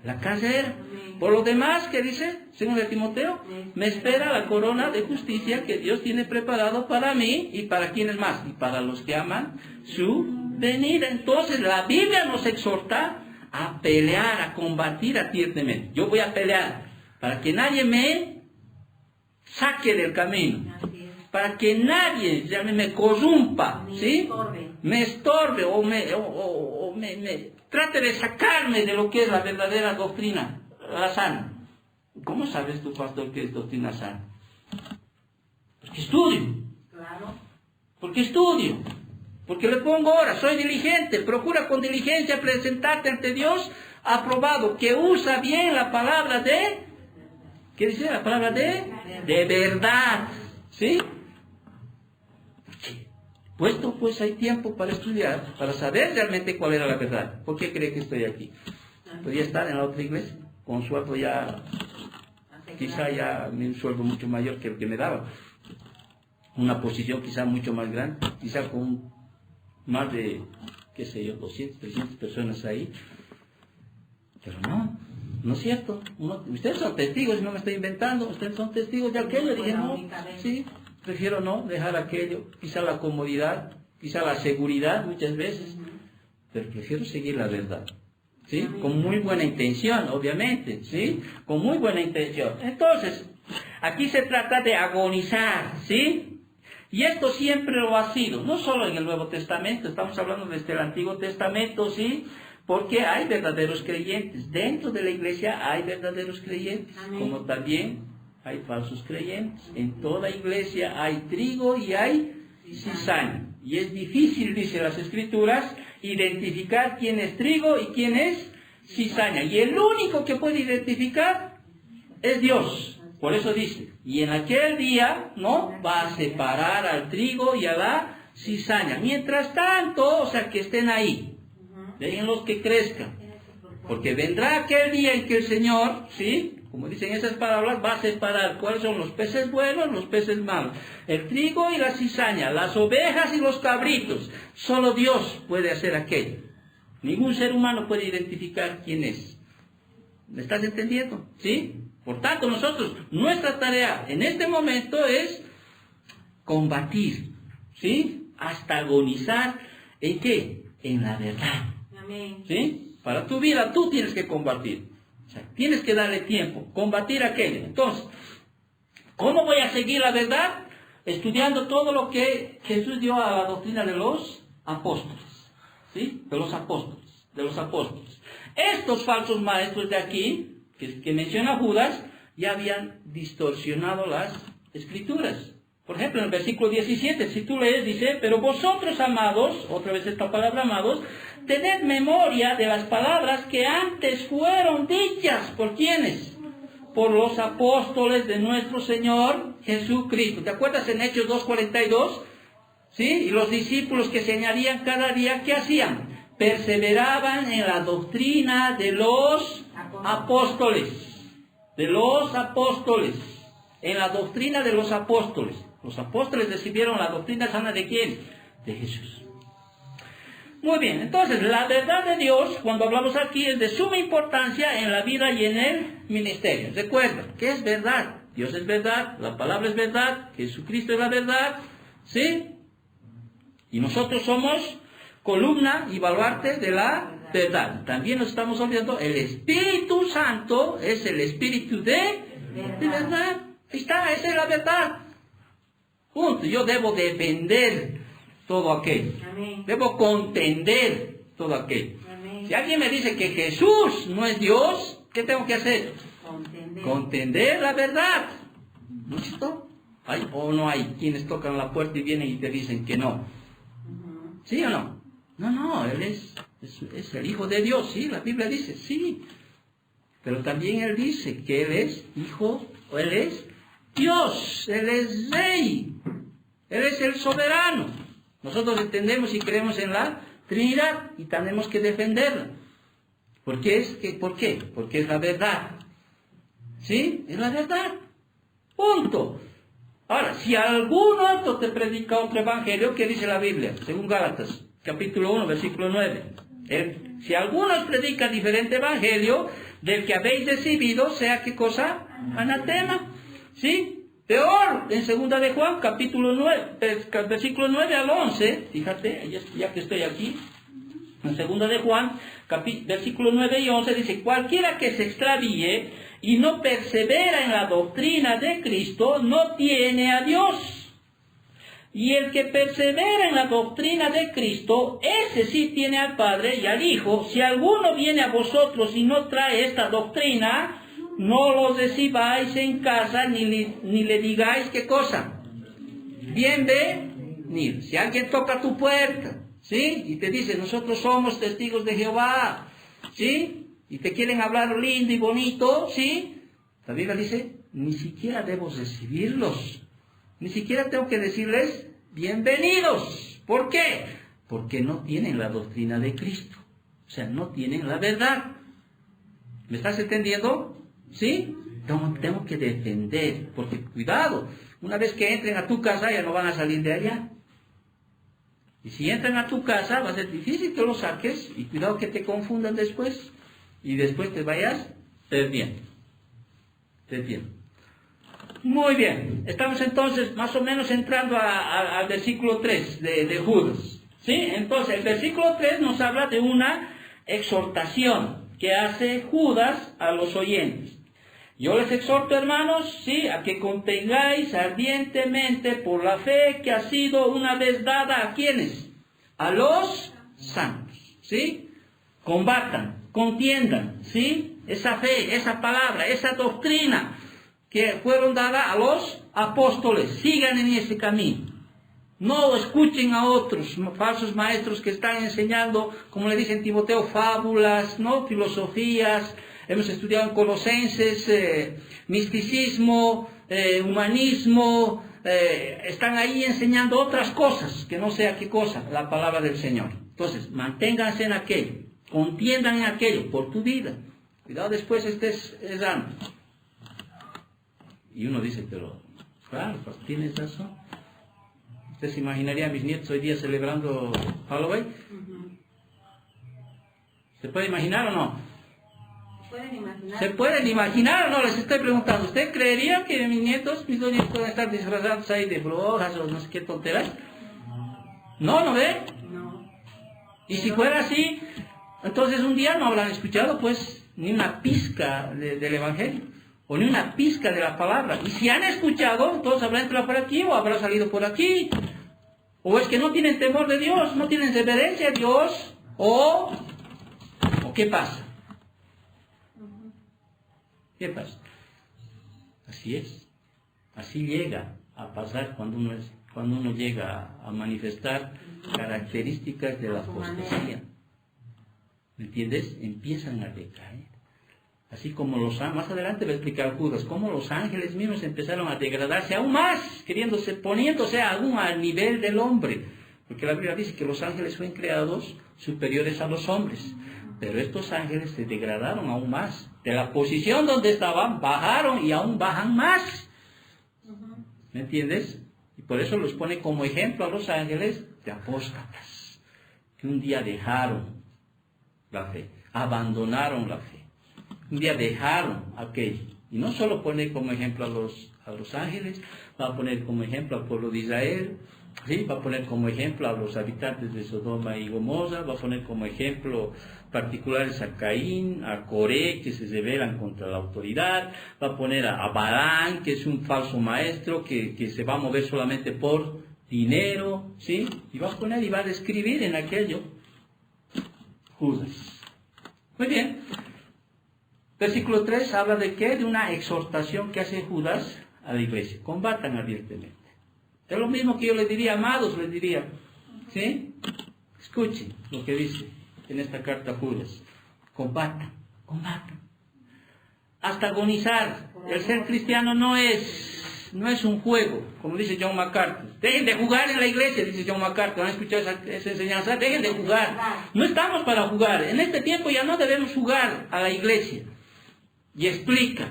La carrera. Por lo demás, ¿qué dice? 2 Timoteo, me espera la corona de justicia que Dios tiene preparado para mí y para quienes más, y para los que aman su venida. Entonces la Biblia nos exhorta a pelear, a combatir ardientemente. Yo voy a pelear para que nadie me saque del camino, para que nadie me corrompa, ¿sí? Me estorbe o me trate de sacarme de lo que es la verdadera doctrina, la sana. ¿Cómo sabes tú, pastor, que es doctrina sana? Porque estudio. Claro. Porque estudio. Porque le pongo horas, soy diligente, procura con diligencia presentarte ante Dios aprobado, que usa bien la palabra de, ¿qué dice? La palabra de verdad, ¿sí? Puesto pues hay tiempo para estudiar, para saber realmente cuál era la verdad. ¿Por qué cree que estoy aquí? Podría estar en la otra iglesia, con un sueldo ya, quizá ya un sueldo mucho mayor que el que me daba. Una posición quizá mucho más grande, quizá con más de, qué sé yo, 200, 300 personas ahí. Pero no es cierto. Ustedes son testigos, no me estoy inventando, ustedes son testigos de aquello. Dije, no, sí. Prefiero no dejar aquello, quizá la comodidad, quizá la seguridad muchas veces, pero prefiero seguir la verdad, ¿sí? Con muy buena intención, obviamente, ¿sí? Con muy buena intención. Entonces, aquí se trata de agonizar, ¿sí? Y esto siempre lo ha sido, no solo en el Nuevo Testamento, estamos hablando desde el Antiguo Testamento, ¿sí? Porque hay verdaderos creyentes, dentro de la iglesia hay verdaderos creyentes, como también hay falsos creyentes. En toda iglesia hay trigo y hay cizaña. Y es difícil, dice las Escrituras, identificar quién es trigo y quién es cizaña. Y el único que puede identificar es Dios. Por eso dice, y en aquel día, ¿no? Va a separar al trigo y a la cizaña. Mientras tanto, o sea, que estén ahí. Déjenlos que crezcan. Porque vendrá aquel día en que el Señor, ¿sí? Como dicen esas palabras, va a separar cuáles son los peces buenos, los peces malos, el trigo y la cizaña, las ovejas y los cabritos. Solo Dios puede hacer aquello. Ningún ser humano puede identificar quién es. ¿Me estás entendiendo? ¿Sí? Por tanto, nosotros, nuestra tarea en este momento es combatir, ¿sí? Hasta agonizar, ¿en qué? En la verdad. Amén. ¿Sí? Para tu vida tú tienes que combatir. O sea, tienes que darle tiempo, combatir aquello. Entonces, ¿cómo voy a seguir la verdad? Estudiando todo lo que Jesús dio a la doctrina de los apóstoles. ¿Sí? De los apóstoles. Estos falsos maestros de aquí, que menciona Judas, ya habían distorsionado las escrituras. Por ejemplo, en el versículo 17, si tú lees, dice, pero vosotros, amados, otra vez esta palabra, amados, tened memoria de las palabras que antes fueron dichas. ¿Por quiénes? Por los apóstoles de nuestro Señor Jesucristo. ¿Te acuerdas en Hechos 2:42? ¿Sí? Y los discípulos que se añadían cada día, ¿qué hacían? Perseveraban en la doctrina de los apóstoles. De los apóstoles. En la doctrina de los apóstoles. Los apóstoles recibieron la doctrina sana ¿de quién? De Jesús. Muy bien, entonces la verdad de Dios, cuando hablamos aquí, es de suma importancia en la vida y en el ministerio. Recuerda, ¿qué es verdad? Dios es verdad, la palabra es verdad, Jesucristo es la verdad, ¿sí? Y nosotros somos columna y baluarte de la verdad. También nos estamos olvidando, el Espíritu Santo es el Espíritu de verdad. Ahí está, esa es la verdad. Punto. Yo debo defender todo aquello. Amén. Debo contender todo aquello. Amén. Si alguien me dice que Jesús no es Dios, ¿qué tengo que hacer? Contender la verdad. ¿No es cierto? ¿Hay o no hay quienes tocan la puerta y vienen y te dicen que no? ¿Sí o no? No, Él es el Hijo de Dios, sí, la Biblia dice, sí. Pero también Él dice que Él es Hijo, o Él es Dios, Él es Rey, Él es el soberano. Nosotros entendemos y creemos en la Trinidad y tenemos que defenderla. ¿Por qué? Porque es la verdad. ¿Sí? Es la verdad. Punto. Ahora, si algún otro te predica otro evangelio, ¿qué dice la Biblia? Según Gálatas, capítulo 1, versículo 9. Si algunos predican diferente evangelio del que habéis recibido, sea ¿qué cosa? Anatema. ¿Sí? Peor, en 2 de Juan, capítulo 9, versículo 9 al 11, fíjate, ya que estoy aquí, en 2 de Juan, versículo 9 y 11, dice, cualquiera que se extravíe y no persevera en la doctrina de Cristo, no tiene a Dios. Y el que persevera en la doctrina de Cristo, ese sí tiene al Padre y al Hijo. Si alguno viene a vosotros y no trae esta doctrina, no lo recibáis en casa ni le digáis qué cosa. Bienvenido. Si alguien toca tu puerta, ¿sí? Y te dice, nosotros somos testigos de Jehová, ¿sí? Y te quieren hablar lindo y bonito, ¿sí? La Biblia dice, ni siquiera debo recibirlos. Ni siquiera tengo que decirles, bienvenidos. ¿Por qué? Porque no tienen la doctrina de Cristo. O sea, no tienen la verdad. ¿Me estás entendiendo? ¿Sí? Tengo que defender, porque cuidado, una vez que entren a tu casa ya no van a salir de allá. Y si entran a tu casa va a ser difícil que los saques y cuidado que te confundan después y después te vayas perdiendo. Muy bien, estamos entonces más o menos entrando al versículo 3 de Judas. ¿Sí? Entonces el versículo 3 nos habla de una exhortación que hace Judas a los oyentes. Yo les exhorto, hermanos, sí, a que contengáis ardientemente por la fe que ha sido una vez dada a quienes, a los santos, ¿sí? Combatan, contiendan, ¿sí? Esa fe, esa palabra, esa doctrina que fueron dadas a los apóstoles, sigan en ese camino. No escuchen a otros falsos maestros que están enseñando, como le dicen Timoteo, fábulas, no filosofías. Hemos estudiado en Colosenses, misticismo, humanismo, están ahí enseñando otras cosas, que no sea qué cosa, la palabra del Señor. Entonces, manténganse en aquello, contiendan en aquello, por tu vida. Cuidado después estés errando. Y uno dice, pero, claro, pues tienes razón. ¿Usted se imaginaría a mis nietos hoy día celebrando Halloween? ¿Se puede imaginar o no? ¿Se pueden imaginar o no? Les estoy preguntando. ¿Usted creería que mis dos nietos pueden estar disfrazados ahí de brujas o no sé qué tonteras? ¿No ve? No. Y si fuera así, Entonces un día no habrán escuchado pues ni una pizca del Evangelio, o ni una pizca de la palabra. Y si han escuchado, entonces habrán entrado por aquí o habrá salido por aquí. O es que no tienen temor de Dios, no tienen reverencia a Dios, o ¿qué pasa? ¿Qué pasa? Así es. Así llega a pasar cuando uno llega a manifestar características de la apostasía. ¿Me entiendes? Empiezan a decaer. Así como más adelante va a explicar Judas, cómo los ángeles mismos empezaron a degradarse aún más, poniéndose aún al nivel del hombre. Porque la Biblia dice que los ángeles fueron creados superiores a los hombres. Pero estos ángeles se degradaron aún más. De la posición donde estaban, bajaron y aún bajan más. ¿Me entiendes? Y por eso los pone como ejemplo a los ángeles de apóstatas, que un día dejaron la fe, abandonaron la fe. Un día dejaron aquello. Y no solo pone como ejemplo a los ángeles, va a poner como ejemplo al pueblo de Israel, ¿sí? Va a poner como ejemplo a los habitantes de Sodoma y Gomorra, va a poner como ejemplo particulares a Caín, a Coré, que se rebelan contra la autoridad, va a poner a Balaam, que es un falso maestro, que se va a mover solamente por dinero, ¿sí? Y va a poner y va a describir en aquello Judas. Muy bien. Versículo 3 habla de qué? De una exhortación que hace Judas a la iglesia. Combatan abiertamente. Es lo mismo que yo les diría, amados, les diría. ¿Sí? Escuchen lo que dice en esta carta a Judas. Combatan. Hasta agonizar. El ser cristiano no es un juego, como dice John MacArthur. Dejen de jugar en la iglesia, dice John MacArthur. ¿Han escuchado esa enseñanza? Dejen de jugar. No estamos para jugar. En este tiempo ya no debemos jugar a la iglesia. Y explica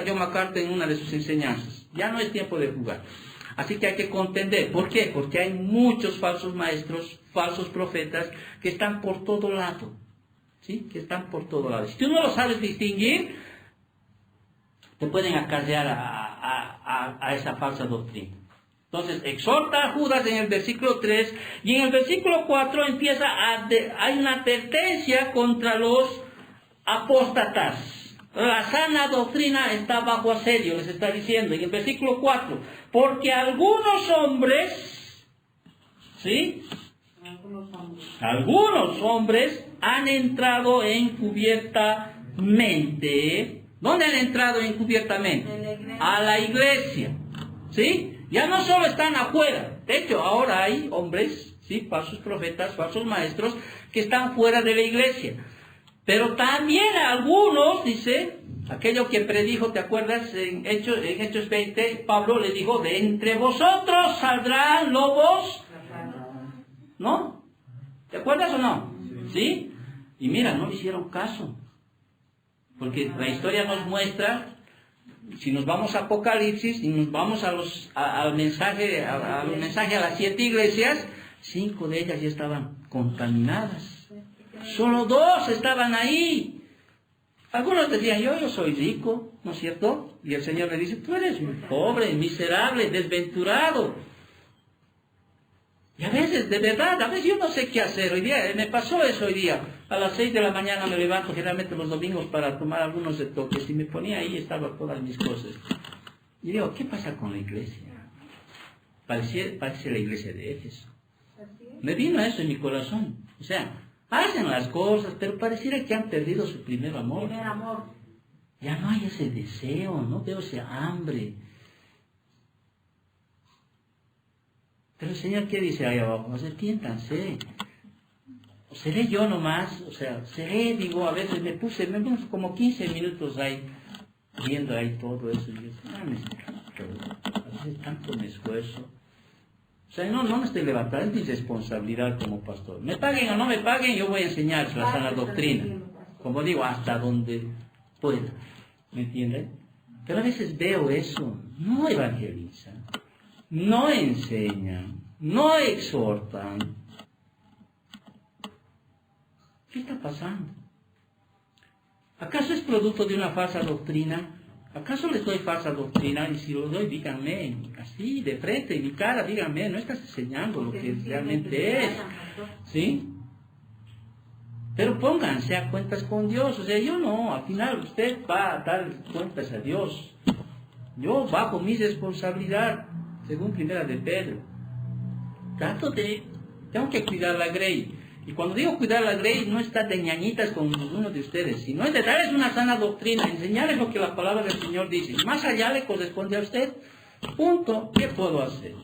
John MacArthur en una de sus enseñanzas. Ya no es tiempo de jugar. Así que hay que contender. ¿Por qué? Porque hay muchos falsos maestros, falsos profetas, que están por todo lado. ¿Sí? Que están por todo lado. Si tú no lo sabes distinguir, te pueden acarrear a esa falsa doctrina. Entonces, exhorta a Judas en el versículo 3, y en el versículo 4 hay una advertencia contra los apóstatas. La sana doctrina está bajo asedio, les está diciendo en el versículo 4, porque algunos hombres, ¿sí? Algunos hombres han entrado encubiertamente. ¿Dónde han entrado encubiertamente? A la iglesia, ¿sí? Ya no solo están afuera, de hecho ahora hay hombres, ¿sí? Falsos profetas, falsos maestros, que están fuera de la iglesia. Pero también algunos, dice, aquello que predijo, ¿te acuerdas? En Hechos 20, Pablo le dijo, de entre vosotros saldrán lobos, ¿no? ¿Te acuerdas o no? ¿Sí? Y mira, no le hicieron caso. Porque la historia nos muestra, si nos vamos a Apocalipsis, y nos vamos al mensaje a las 7 iglesias, 5 de ellas ya estaban contaminadas. Solo 2 estaban ahí. Algunos decían, yo soy rico, ¿no es cierto? Y el Señor le dice, tú eres pobre, miserable, desventurado. Y a veces, de verdad, yo no sé qué hacer. Hoy día, me pasó eso hoy día. A las 6 de la mañana me levanto generalmente los domingos para tomar algunos retoques. Y me ponía ahí, estaban todas mis cosas. Y digo, ¿qué pasa con la iglesia? Parece la iglesia de Éfeso. Me vino eso en mi corazón. O sea, hacen las cosas, pero pareciera que han perdido su primer amor. Ya no hay ese deseo, no veo ese hambre. Pero el Señor, ¿qué dice ahí abajo? Arrepiéntanse. Seré yo nomás, a veces me puse como 15 minutos ahí, viendo ahí todo eso. Y yo, a veces tanto me esfuerzo. No me estoy levantando, es mi responsabilidad como pastor. Me paguen o no me paguen, yo voy a enseñar la sana doctrina. Como digo, hasta donde pueda. ¿Me entienden? Pero a veces veo eso, no evangelizan, no enseñan, no exhortan. ¿Qué está pasando? ¿Acaso es producto de una falsa doctrina? ¿Acaso les doy falsa doctrina? Y si lo doy, díganme, así, de frente, en mi cara, díganme, no estás enseñando lo que realmente es. ¿Sí? Pero pónganse a cuentas con Dios. O sea, yo no, al final usted va a dar cuentas a Dios. Yo bajo mi responsabilidad, según Primera de Pedro. Tengo que cuidar la grey. Y cuando digo cuidar la grey, no está de ñañitas con ninguno de ustedes, sino es de darles una sana doctrina, enseñarles lo que la palabra del Señor dice. Más allá le corresponde a usted. Punto. ¿Qué puedo hacer?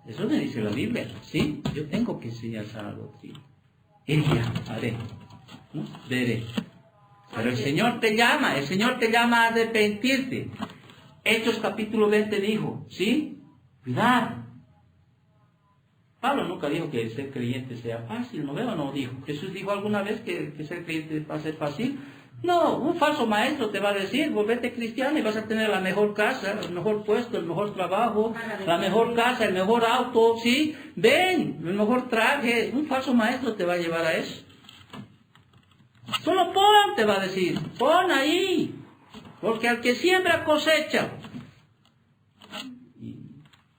Eso me dice la Biblia. Sí, yo tengo que enseñar sana doctrina. Ella, haré, ¿no? Veré. Pero el Señor te llama a arrepentirte. Hechos capítulo 20 dijo, ¿sí? Cuidado. Pablo nunca dijo que ser creyente sea fácil, ¿no veo? No dijo. Jesús dijo alguna vez que ser creyente va a ser fácil. No, un falso maestro te va a decir, volvete cristiano y vas a tener la mejor casa, el mejor puesto, el mejor trabajo, la mejor casa, el mejor auto, ¿sí? Ven, el mejor traje. Un falso maestro te va a llevar a eso. Solo pon, te va a decir, pon ahí, porque al que siembra cosecha.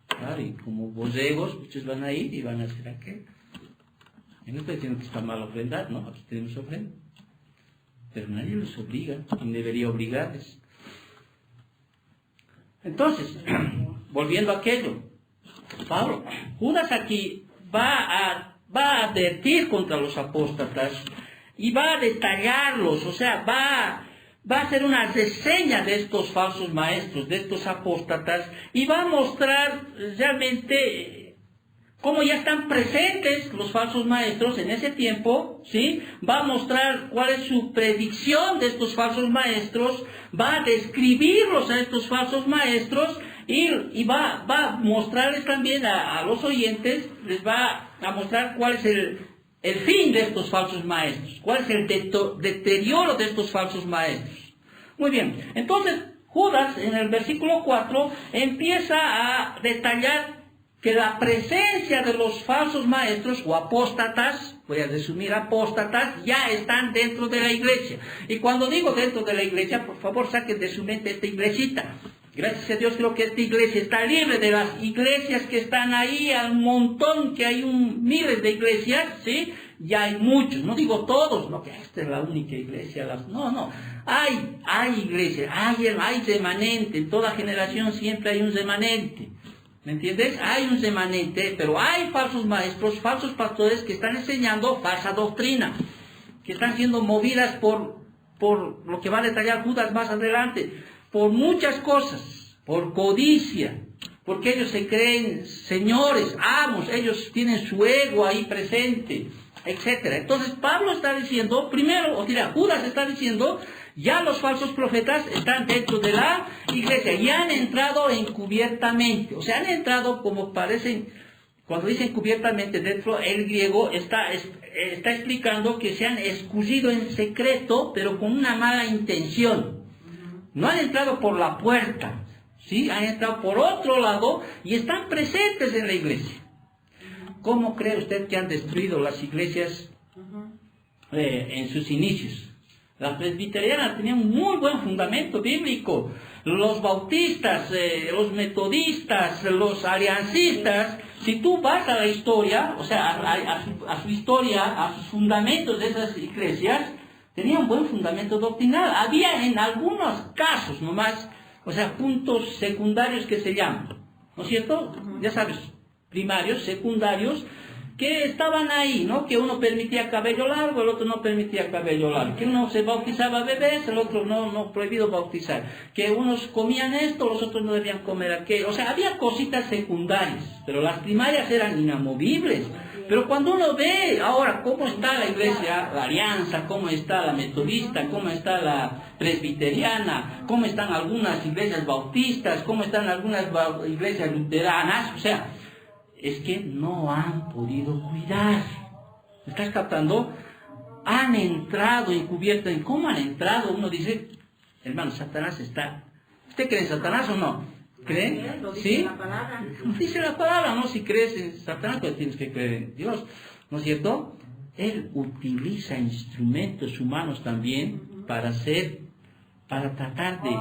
Claro, y como borregos, muchos van a ir y van a hacer aquello. Yo no estoy diciendo que está mal ofrendar, no, aquí tenemos ofrenda. Pero nadie los obliga, ni debería obligarles. Entonces, volviendo a aquello, Pablo, Judas aquí va a advertir contra los apóstatas y va a detallarlos, o sea, va a hacer una reseña de estos falsos maestros, de estos apóstatas, y va a mostrar realmente cómo ya están presentes los falsos maestros en ese tiempo, ¿sí? Va a mostrar cuál es su predicción de estos falsos maestros, va a describirlos a estos falsos maestros, y va a mostrarles también a los oyentes, les va a mostrar cuál es el fin de estos falsos maestros, cuál es el deterioro de estos falsos maestros. Muy bien, entonces Judas en el versículo 4 empieza a detallar que la presencia de los falsos maestros o apóstatas, voy a resumir apóstatas, ya están dentro de la iglesia. Y cuando digo dentro de la iglesia, por favor saquen de su mente esta iglesita. Gracias a Dios creo que esta iglesia está libre de las iglesias que están ahí, al montón, que hay miles de iglesias, ¿sí? Ya hay muchos, no digo todos, no que esta es la única iglesia, no, hay iglesias, hay remanente, en toda generación siempre hay un remanente, ¿me entiendes? Hay un remanente, pero hay falsos maestros, falsos pastores que están enseñando falsa doctrina, que están siendo movidas por lo que va a detallar Judas más adelante, por muchas cosas, por codicia, porque ellos se creen señores, amos, ellos tienen su ego ahí presente, etcétera. Entonces Pablo está diciendo, Judas está diciendo, ya los falsos profetas están dentro de la iglesia, ya han entrado encubiertamente, o sea, han entrado como parecen, cuando dicen encubiertamente dentro, el griego está explicando que se han escurrido en secreto, pero con una mala intención. No han entrado por la puerta, ¿sí? Han entrado por otro lado y están presentes en la iglesia. ¿Cómo cree usted que han destruido las iglesias en sus inicios? La presbiteriana tenía un muy buen fundamento bíblico. Los bautistas, los metodistas, los aliancistas, si tú vas a la historia, o sea, a su historia, a sus fundamentos de esas iglesias, tenía un buen fundamento doctrinal. Había en algunos casos nomás, o sea, puntos secundarios que se llaman, ¿no es cierto? Ya sabes, primarios, secundarios, que estaban ahí, ¿no? Que uno permitía cabello largo, el otro no permitía cabello largo. Que uno se bautizaba bebés, el otro no prohibido bautizar. Que unos comían esto, los otros no debían comer aquello. O sea, había cositas secundarias, pero las primarias eran inamovibles. Pero cuando uno ve ahora cómo está la iglesia, la alianza, cómo está la metodista, cómo está la presbiteriana, cómo están algunas iglesias bautistas, cómo están algunas iglesias luteranas, o sea, es que no han podido cuidar. ¿Me estás captando? Han entrado encubiertos. ¿En cómo han entrado? Uno dice, hermano, Satanás está. ¿Usted cree en Satanás o no? ¿Creen? ¿Sí? Dice la palabra, ¿no? Si crees en Satanás, pues tienes que creer en Dios, ¿no es cierto? Él utiliza instrumentos humanos también para tratar de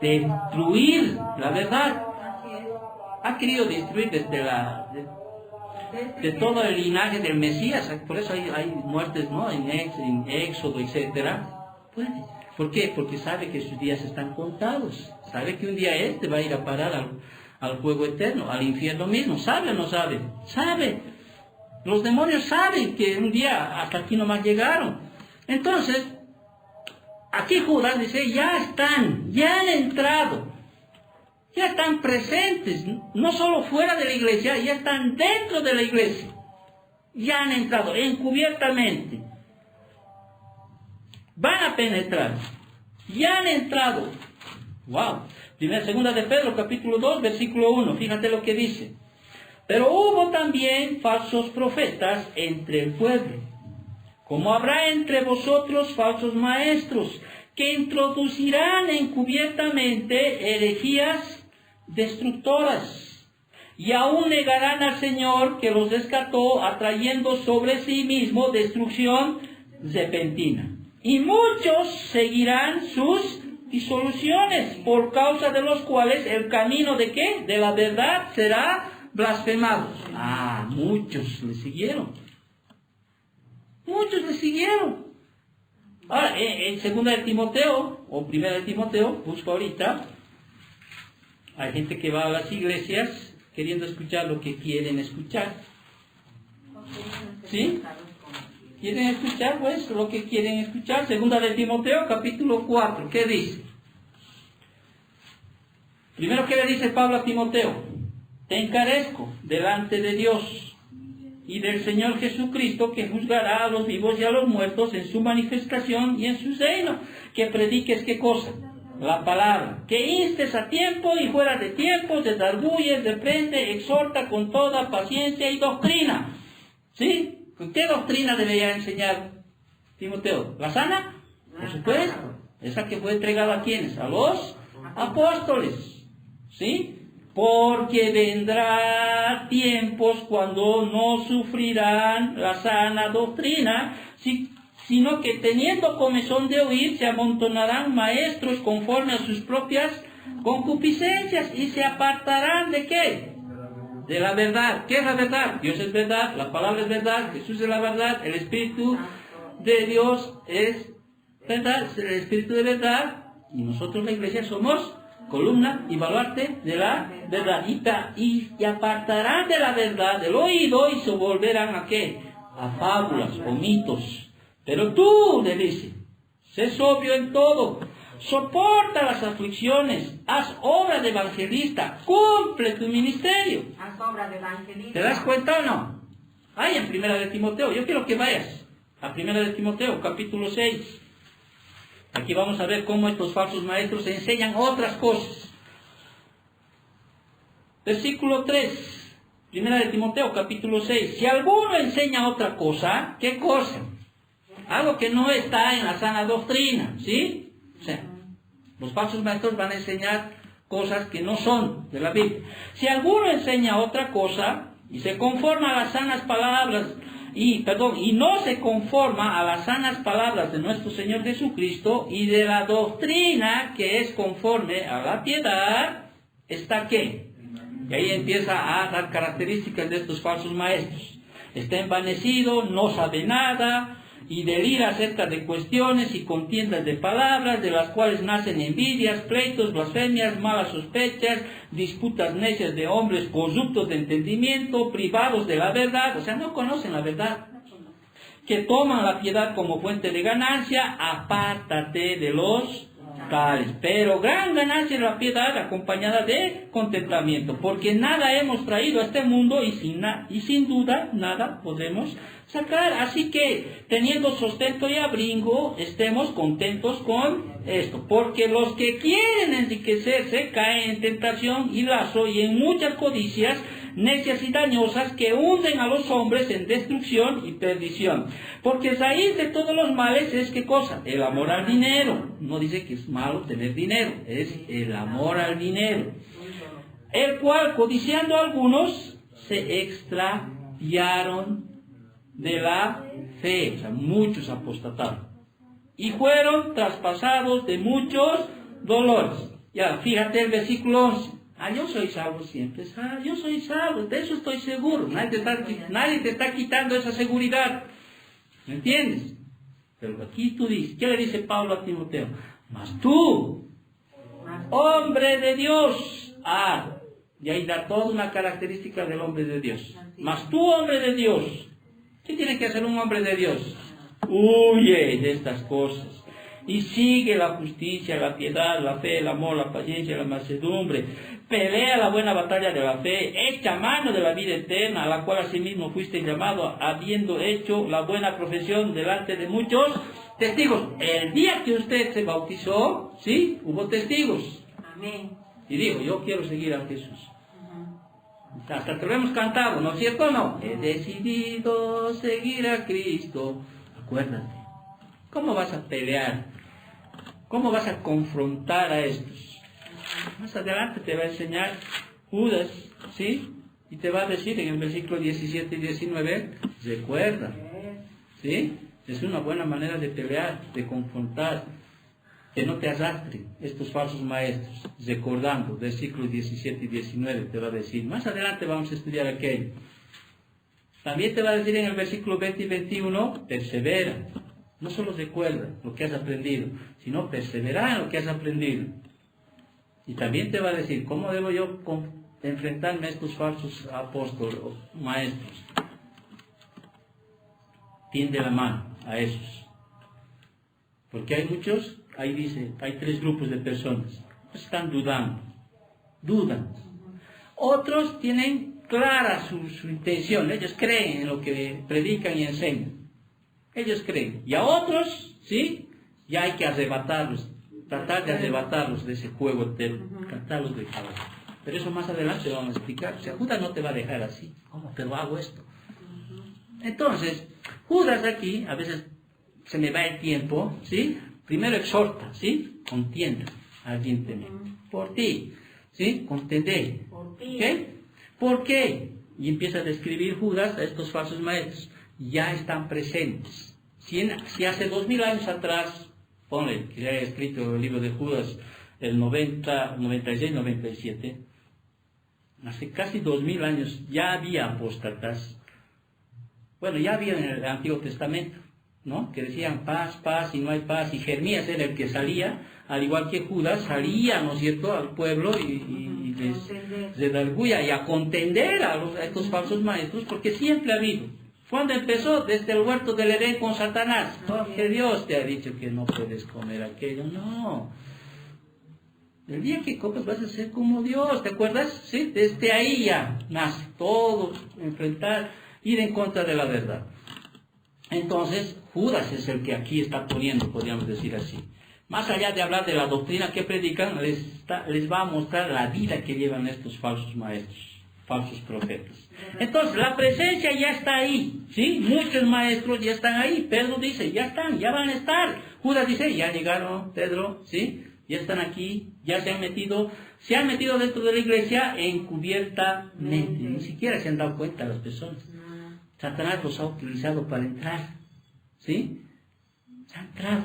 destruir la verdad. Ha querido destruir de todo el linaje del Mesías. Por eso hay muertes, ¿no? En Éxodo, etcétera. Puede. ¿Por qué? Porque sabe que sus días están contados. Sabe que un día va a ir a parar al fuego eterno, al infierno mismo. ¿Sabe o no sabe? Sabe. Los demonios saben que un día hasta aquí nomás llegaron. Entonces, aquí Judas dice, ya han entrado, ya están presentes, no solo fuera de la iglesia, ya están dentro de la iglesia. Ya han entrado encubiertamente. Van a penetrar. Ya han entrado. Wow. Segunda de Pedro, capítulo 2, versículo 1. Fíjate lo que dice. Pero hubo también falsos profetas entre el pueblo, como habrá entre vosotros falsos maestros, que introducirán encubiertamente herejías destructoras, y aún negarán al Señor que los rescató, atrayendo sobre sí mismo destrucción repentina. Y muchos seguirán sus disoluciones, por causa de los cuales el camino de ¿qué? De la verdad será blasfemado. Muchos le siguieron. Muchos le siguieron. Ahora, en segunda de Timoteo, o primera de Timoteo, busco ahorita, hay gente que va a las iglesias queriendo escuchar lo que quieren escuchar. ¿Sí? ¿Quieren escuchar, pues, lo que quieren escuchar? Segunda de Timoteo, capítulo 4, ¿qué dice? Primero, ¿qué le dice Pablo a Timoteo? Te encarezco delante de Dios y del Señor Jesucristo, que juzgará a los vivos y a los muertos en su manifestación y en su reino, que prediques ¿qué cosa? La palabra, que instes a tiempo y fuera de tiempo, desargulles, reprende, exhorta con toda paciencia y doctrina. ¿Sí? ¿Qué doctrina debería enseñar Timoteo? ¿La sana? Por supuesto. Esa que fue entregada a ¿quiénes? A los apóstoles. ¿Sí? Porque vendrá tiempos cuando no sufrirán la sana doctrina, sino que teniendo comezón de oír, se amontonarán maestros conforme a sus propias concupiscencias y se apartarán ¿de qué? De la verdad. ¿Qué es la verdad? Dios es verdad, la palabra es verdad, Jesús es la verdad, el Espíritu de Dios es verdad, el Espíritu de verdad, y nosotros la iglesia somos columna y baluarte de la verdad. Y apartarán de la verdad del oído y se volverán ¿a qué? A fábulas o mitos. Pero tú, le dice, sé sobrio en todo, soporta las aflicciones, haz obra de evangelista, cumple tu ministerio. Haz obra de evangelista. ¿Te das cuenta o no? Ahí en primera de Timoteo, yo quiero que vayas a primera de Timoteo, capítulo 6. Aquí vamos a ver cómo estos falsos maestros enseñan otras cosas. Versículo 3, primera de Timoteo, capítulo 6. Si alguno enseña otra cosa, ¿qué cosa? Algo que no está en la sana doctrina, ¿sí? O sea, los falsos maestros van a enseñar cosas que no son de la Biblia. Si alguno enseña otra cosa y se conforma a las sanas palabras, y no se conforma a las sanas palabras de nuestro Señor Jesucristo y de la doctrina que es conforme a la piedad, ¿está qué? Y ahí empieza a dar características de estos falsos maestros. Está envanecido, no sabe nada, y delira acerca de cuestiones y contiendas de palabras, de las cuales nacen envidias, pleitos, blasfemias, malas sospechas, disputas necias de hombres corruptos de entendimiento, privados de la verdad, o sea, no conocen la verdad, que toman la piedad como fuente de ganancia. Apártate de los tales. Pero gran ganancia es la piedad acompañada de contentamiento, porque nada hemos traído a este mundo y sin duda nada podemos sacar. Así que, teniendo sustento y abrigo, estemos contentos con esto, porque los que quieren enriquecerse caen en tentación y lazo y en muchas codicias necias y dañosas que hunden a los hombres en destrucción y perdición. Porque raíz de todos los males es ¿qué cosa? El amor al dinero. No dice que es malo tener dinero, es el amor al dinero, el cual, codiciando algunos, se extraviaron de la fe. O sea, muchos apostataron y fueron traspasados de muchos dolores. Ya, fíjate el versículo 11. yo soy salvo siempre. Yo soy salvo, de eso estoy seguro. Nadie te está quitando esa seguridad. ¿Me entiendes? Pero aquí tú dices, ¿qué le dice Pablo a Timoteo? Mas tú, hombre de Dios. Y ahí da toda una característica del hombre de Dios. Mas tú, hombre de Dios. ¿Qué tiene que hacer un hombre de Dios? Huye de estas cosas. Y sigue la justicia, la piedad, la fe, el amor, la paciencia, la mansedumbre. Pelea la buena batalla de la fe. Echa mano de la vida eterna, a la cual asimismo fuiste llamado, habiendo hecho la buena profesión delante de muchos testigos. El día que usted se bautizó, ¿sí? Hubo testigos. Amén. Y dijo, yo quiero seguir a Jesús. Hasta te lo hemos cantado, ¿no es cierto o no? He decidido seguir a Cristo. Acuérdate. ¿Cómo vas a pelear? ¿Cómo vas a confrontar a estos? Más adelante te va a enseñar Judas, ¿sí? Y te va a decir en el versículo 17 y 19, recuerda, ¿sí? Es una buena manera de pelear, de confrontar, que no te arrastren estos falsos maestros. Recordando, versículos 17 y 19 te va a decir. Más adelante vamos a estudiar aquello. También te va a decir en el versículo 20 y 21, persevera. No solo recuerda lo que has aprendido, sino persevera en lo que has aprendido. Y también te va a decir, ¿cómo debo yo enfrentarme a estos falsos apóstoles o maestros? Tiende la mano a esos. Porque hay muchos, ahí dice, hay 3 grupos de personas. Están dudando, dudan. Otros tienen clara su intención, ellos creen en lo que predican y enseñan. Ellos creen. Y a otros, ¿sí? Ya hay que arrebatarlos, tratar de arrebatarlos de ese juego eterno, tratarlos de cabeza. Pero eso más adelante lo vamos a explicar. O sea, Judas no te va a dejar así. ¿Cómo? Pero hago esto. Entonces, Judas aquí, a veces se me va el tiempo, ¿sí? Primero exhorta, ¿sí? Contienda ardientemente. Por ti, ¿sí? Contendé. Por ti. ¿Qué? ¿Por qué? Y empieza a describir Judas a estos falsos maestros. Ya están presentes. Si hace 2000 años atrás, ponle que haya escrito el libro de Judas, el 90, 96, 97, hace casi 2000 años ya había apóstatas. Bueno, ya había en el Antiguo Testamento, ¿no? Que decían paz, paz, y no hay paz. Y Jeremías era el que salía, al igual que Judas, salía, ¿no es cierto?, al pueblo y les redarguía y a contender a estos falsos maestros, porque siempre ha habido. ¿Cuándo empezó? Desde el huerto del Edén con Satanás. Porque Dios te ha dicho que no puedes comer aquello. No. El día que comes vas a ser como Dios. ¿Te acuerdas? Sí. Desde ahí ya nace todo, enfrentar, ir en contra de la verdad. Entonces, Judas es el que aquí está poniendo, podríamos decir así. Más allá de hablar de la doctrina que predican, les va a mostrar la vida que llevan estos falsos maestros, falsos profetas. Entonces, la presencia ya está ahí, ¿sí? Muchos maestros ya están ahí. Pedro dice, ya están, ya van a estar. Judas dice, ya llegaron, Pedro, ¿sí? Ya están aquí, ya se han metido dentro de la iglesia encubiertamente. Ni siquiera se han dado cuenta las personas. Satanás los ha utilizado para entrar, ¿sí? Se han entrado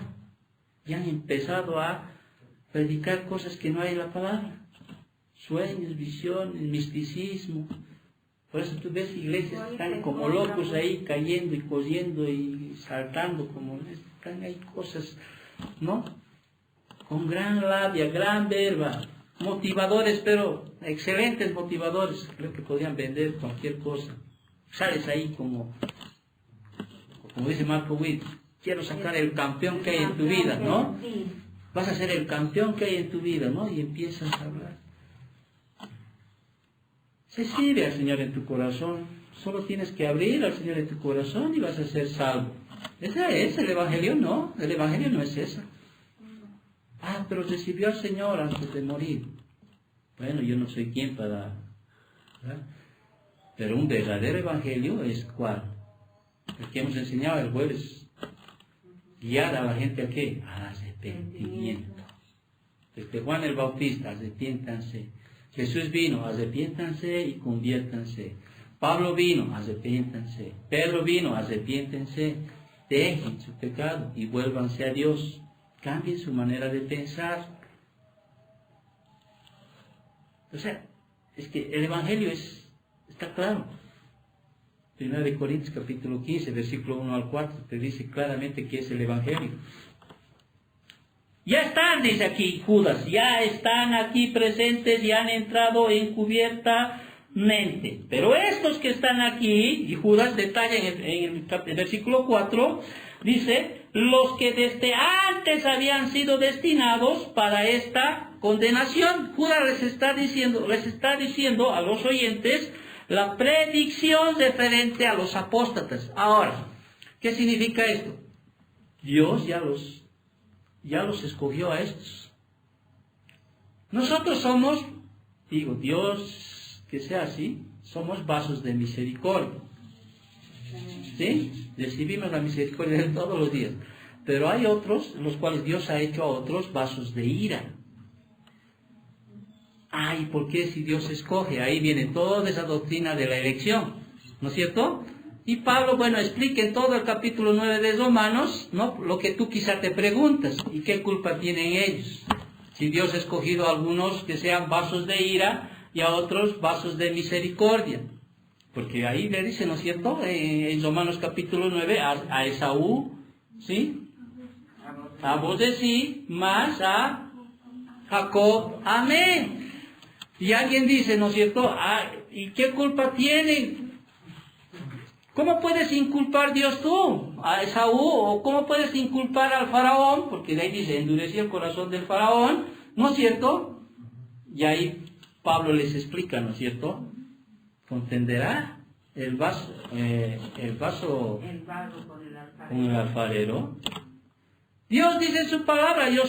y han empezado a predicar cosas que no hay en la palabra. Sueños, visiones, misticismo. Por eso tú ves iglesias que están como locos ahí, cayendo y cosiendo y saltando, como están ahí cosas, ¿no? Con gran labia, gran verba, motivadores, pero excelentes motivadores. Creo que podrían vender cualquier cosa. Sales ahí como dice Marco Witt, quiero sacar el campeón que hay en tu vida, ¿no? Vas a ser el campeón que hay en tu vida, ¿no? Y empiezas a hablar. Se sirve al Señor en tu corazón. Solo tienes que abrir al Señor en tu corazón y vas a ser salvo. Ese es el Evangelio, no. El Evangelio no es eso. Pero recibió al Señor antes de morir. Bueno, yo no soy quien para... ¿verdad? Pero un verdadero Evangelio es ¿cuál? El que hemos enseñado el jueves. Guiar a la gente a qué? A arrepentimiento. Desde Juan el Bautista, arrepiéntanse. Jesús vino, arrepiéntanse y conviértanse. Pablo vino, arrepiéntanse. Pedro vino, arrepiéntense. Dejen su pecado y vuélvanse a Dios. Cambien su manera de pensar. O sea, es que el Evangelio está claro. 1 de Corintios capítulo 15, versículo 1 al 4, te dice claramente qué es el Evangelio. Ya están, dice aquí Judas, ya están aquí presentes y han entrado encubiertamente. Pero estos que están aquí, y Judas detalla en el versículo 4, dice, los que desde antes habían sido destinados para esta condenación. Judas les está diciendo a los oyentes la predicción referente a los apóstatas. Ahora, ¿qué significa esto? Dios ya los escogió a estos. Nosotros somos, Dios que sea así, somos vasos de misericordia. ¿Sí? Recibimos la misericordia de todos los días. Pero hay otros, los cuales Dios ha hecho a otros vasos de ira. ¿Y por qué si Dios escoge? Ahí viene toda esa doctrina de la elección, ¿no es cierto? Y Pablo, explica en todo el capítulo 9 de Romanos, ¿no? Lo que tú quizá te preguntas, ¿y qué culpa tienen ellos? Si Dios ha escogido a algunos que sean vasos de ira y a otros vasos de misericordia. Porque ahí le dice, ¿no es cierto? En Romanos capítulo 9, a Esaú, ¿sí? A vos decís, más a Jacob, amén. Y alguien dice, ¿no es cierto? ¿Y qué culpa tienen? ¿Cómo puedes inculpar Dios tú a Esaú? ¿O cómo puedes inculpar al faraón? Porque de ahí dice, endureció el corazón del faraón, ¿no es cierto? Y ahí Pablo les explica, ¿no es cierto? ¿Contenderá el vaso con el alfarero? Dios dice en su palabra, yo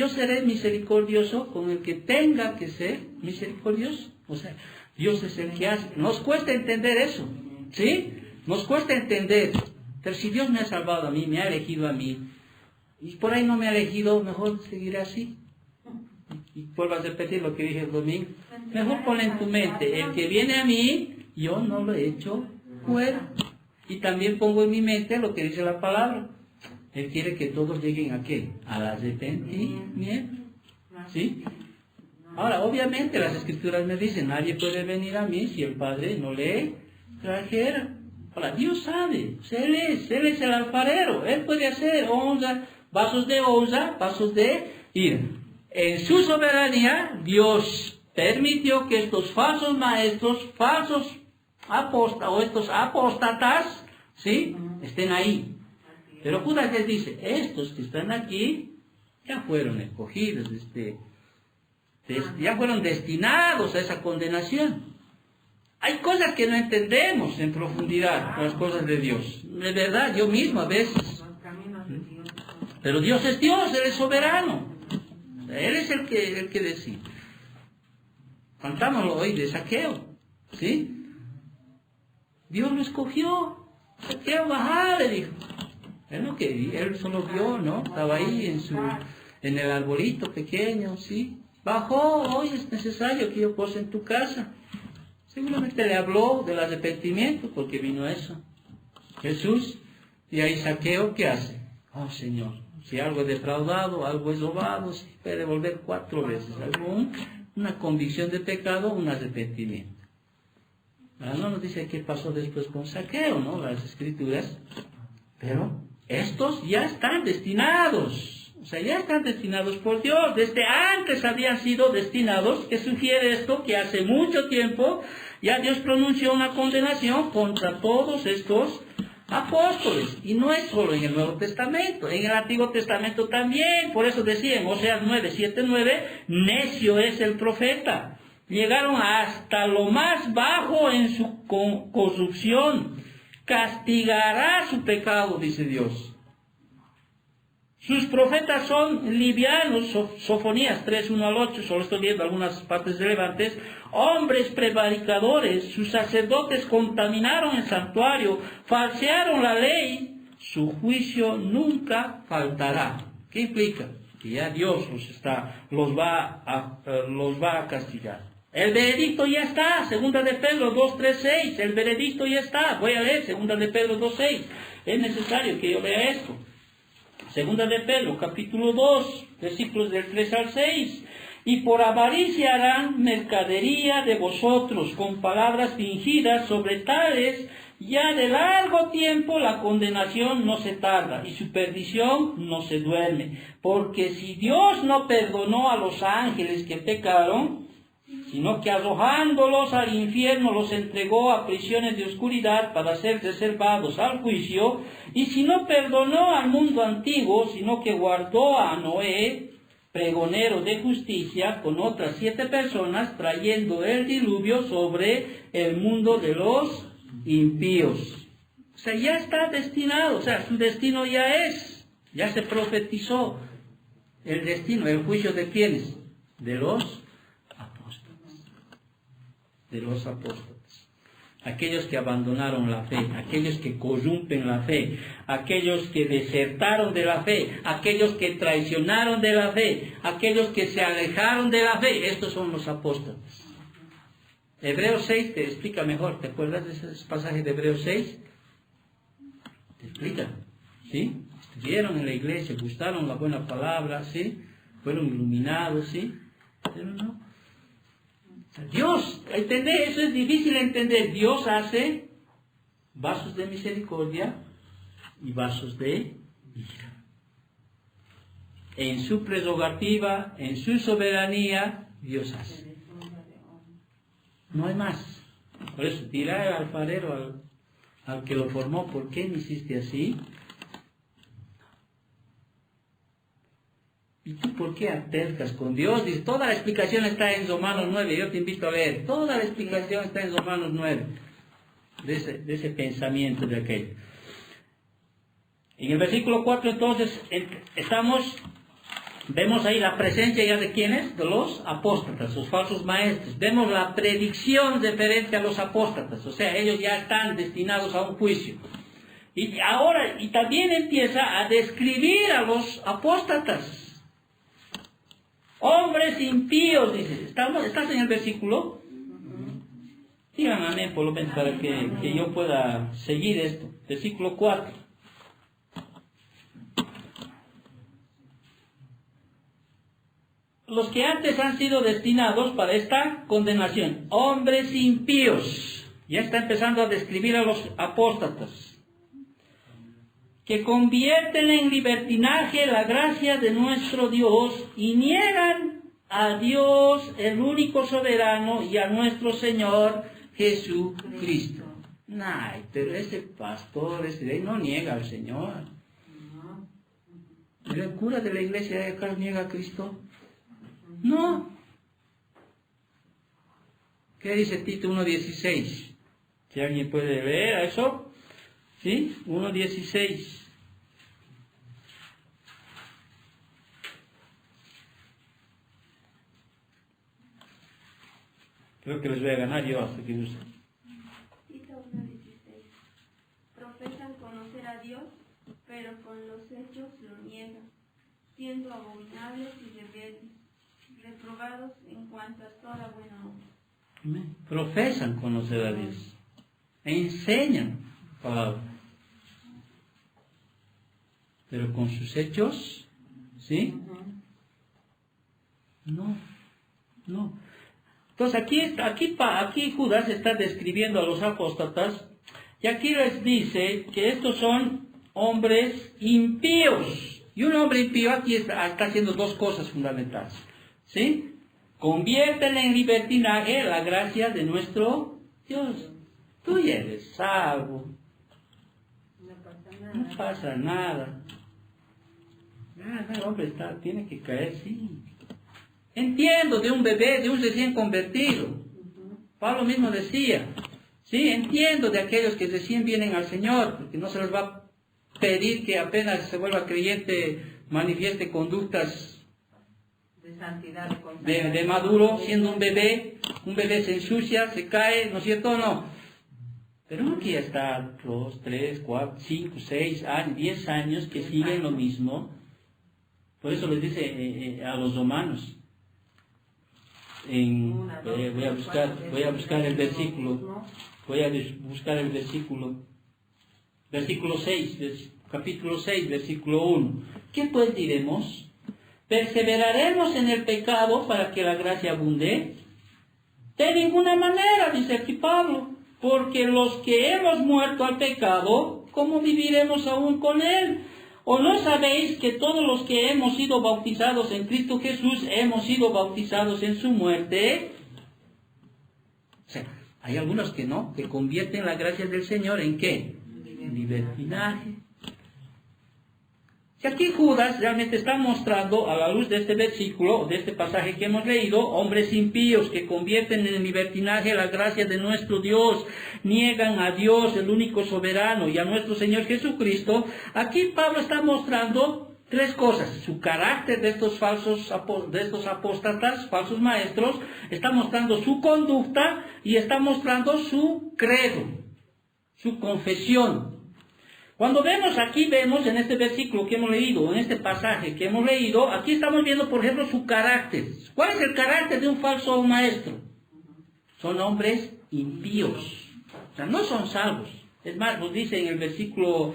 seré misericordioso con el que tenga que ser misericordioso. O sea, Dios es el que hace. Nos cuesta entender eso, ¿sí? Nos cuesta entender. Pero si Dios me ha salvado a mí, me ha elegido a mí, y por ahí no me ha elegido, mejor seguiré así. Y vuelvo a repetir lo que dije el domingo. Mejor ponle en tu mente, el que viene a mí, yo no lo he hecho fuera. Y también pongo en mi mente lo que dice la palabra. Él quiere que todos lleguen ¿a qué? Al arrepentimiento. ¿Sí? Ahora, obviamente las Escrituras me dicen, nadie puede venir a mí si el Padre no le trajera. Ahora, Dios sabe, Él es el alfarero. Él puede hacer vasos de ira. En su soberanía, Dios permitió que estos falsos maestros, estos apóstatas, ¿sí? Estén ahí. Pero Judas les dice, estos que están aquí ya fueron escogidos, ya fueron destinados a esa condenación. Hay cosas que no entendemos en profundidad, las cosas de Dios. De verdad, yo mismo a veces. Pero Dios es Dios, Él es soberano. Él es el que decide. Cantámoslo hoy de Saqueo, ¿sí? Dios lo escogió. Saqueo, bajá, le dijo. Él solo vio, ¿no? Estaba ahí en el arbolito pequeño, ¿sí? Bajó, hoy es necesario que yo pose en tu casa. Seguramente le habló del arrepentimiento, porque vino eso. Jesús, y ahí Saqueo, ¿qué hace? Oh, Señor, si algo he defraudado, algo he robado, sí, puede devolver 4 veces. Una convicción de pecado, un arrepentimiento. Ahora no nos dice qué pasó después con Saqueo, ¿no? Las Escrituras. Pero estos ya están destinados. O sea, ya están destinados por Dios. Desde antes habían sido destinados. ¿Qué sugiere esto? Que hace mucho tiempo ya Dios pronunció una condenación contra todos estos apóstoles. Y no es solo en el Nuevo Testamento, en el Antiguo Testamento también. Por eso decía en Oseas 9:7-9, necio es el profeta. Llegaron hasta lo más bajo en su corrupción. Castigará su pecado, dice Dios. Sus profetas son livianos, Sofonías 3:1-8, solo estoy viendo algunas partes relevantes, hombres prevaricadores, sus sacerdotes contaminaron el santuario, falsearon la ley, su juicio nunca faltará. ¿Qué implica? Que ya Dios los va a castigar. El veredicto ya está, 2 de Pedro 2:3-6, el veredicto ya está. Voy a leer 2 de Pedro 2:6, es necesario que yo lea esto. 2 de Pedro, capítulo 2, versículos del 3 al 6. y por avaricia harán mercadería de vosotros con palabras fingidas. Sobre tales ya de largo tiempo la condenación no se tarda y su perdición no se duerme. Porque si Dios no perdonó a los ángeles que pecaron, sino que arrojándolos al infierno los entregó a prisiones de oscuridad para ser reservados al juicio, y si no perdonó al mundo antiguo, sino que guardó a Noé, pregonero de justicia, con otras 7 personas, trayendo el diluvio sobre el mundo de los impíos. O sea, ya está destinado, o sea, su destino ya se profetizó. El destino, el juicio de quiénes? De los apóstatas, aquellos que abandonaron la fe, aquellos que corrompen la fe, aquellos que desertaron de la fe, aquellos que traicionaron de la fe, aquellos que se alejaron de la fe. Estos son los apóstatas. Hebreos 6 te explica mejor. ¿Te acuerdas de ese pasaje de Hebreos 6? Te explica, ¿sí? Estuvieron en la iglesia, gustaron la buena palabra, ¿sí? Fueron iluminados, ¿sí? Pero no. Dios, entender, eso es difícil de entender. Dios hace vasos de misericordia y vasos de ira. En su prerrogativa, en su soberanía, Dios hace. No hay más. Por eso dirá el alfarero al que lo formó: ¿por qué me hiciste así? ¿Y tú por qué altercas con Dios? Dice, toda la explicación está en Romanos 9. Yo te invito a leer. Toda la explicación está en Romanos 9. De ese pensamiento de aquello. En el versículo 4 entonces vemos ahí la presencia ya de ¿quiénes? De los apóstatas, los falsos maestros. Vemos la predicción referente a los apóstatas. O sea, ellos ya están destinados a un juicio. Y ahora, y también empieza a describir a los apóstatas. Hombres impíos, dice. ¿Estás en el versículo? Digan amén, por lo menos, para que yo pueda seguir esto. Versículo 4. Los que antes han sido destinados para esta condenación. Hombres impíos. Ya está empezando a describir a los apóstatas. Que convierten en libertinaje la gracia de nuestro Dios y niegan a Dios, el único soberano, y a nuestro Señor Jesucristo. Ay, pero ese pastor, ese no niega al Señor. ¿El cura de la iglesia de acá niega a Cristo? No. ¿Qué dice Tito 1:16? Si alguien puede leer eso, ¿sí? 1:16. Creo que les voy a ganar yo hasta que usen. Tito 1:16. Profesan conocer a Dios, pero con los hechos lo niegan, siendo abominables y rebeldes, reprobados en cuanto a toda buena obra. Amén. Profesan conocer a Dios, enseñan palabra, pero con sus hechos, ¿sí? No. Entonces aquí Judas está describiendo a los apóstatas, y aquí les dice que estos son hombres impíos. Y un hombre impío aquí está haciendo dos cosas fundamentales, ¿sí? Convierten en libertinaje la gracia de nuestro Dios. Tú ya eres salvo. No pasa nada. El hombre tiene que caer, sí. Entiendo de un bebé, de un recién convertido. Pablo mismo decía, sí, entiendo de aquellos que recién vienen al Señor, porque no se les va a pedir que apenas se vuelva creyente manifieste conductas De santidad, de maduro, siendo un bebé se ensucia, se cae, ¿no es cierto o no? Pero uno que ya está 2, 3, 4, 5, 6 años, 10 años, que siguen lo mismo. Por eso les dice a los romanos, voy a buscar el versículo, versículo 6, capítulo 6, versículo 1. ¿Qué pues diremos? ¿Perseveraremos en el pecado para que la gracia abunde? De ninguna manera, dice aquí Pablo, porque los que hemos muerto al pecado, ¿cómo viviremos aún con él? ¿O no sabéis que todos los que hemos sido bautizados en Cristo Jesús hemos sido bautizados en su muerte? O sea, hay algunos que no, que convierten la gracia del Señor ¿en qué? En libertinaje. Si aquí Judas realmente está mostrando, a la luz de este versículo, de este pasaje que hemos leído, hombres impíos que convierten en libertinaje la gracia de nuestro Dios, niegan a Dios, el único soberano, y a nuestro Señor Jesucristo, aquí Pablo está mostrando tres cosas: su carácter de estos apóstatas, falsos maestros, está mostrando su conducta y está mostrando su credo, su confesión. Cuando vemos en este versículo que hemos leído, en este pasaje que hemos leído, aquí estamos viendo, por ejemplo, su carácter. ¿Cuál es el carácter de un falso maestro? Son hombres impíos, o sea, no son salvos. Es más, nos dice en el versículo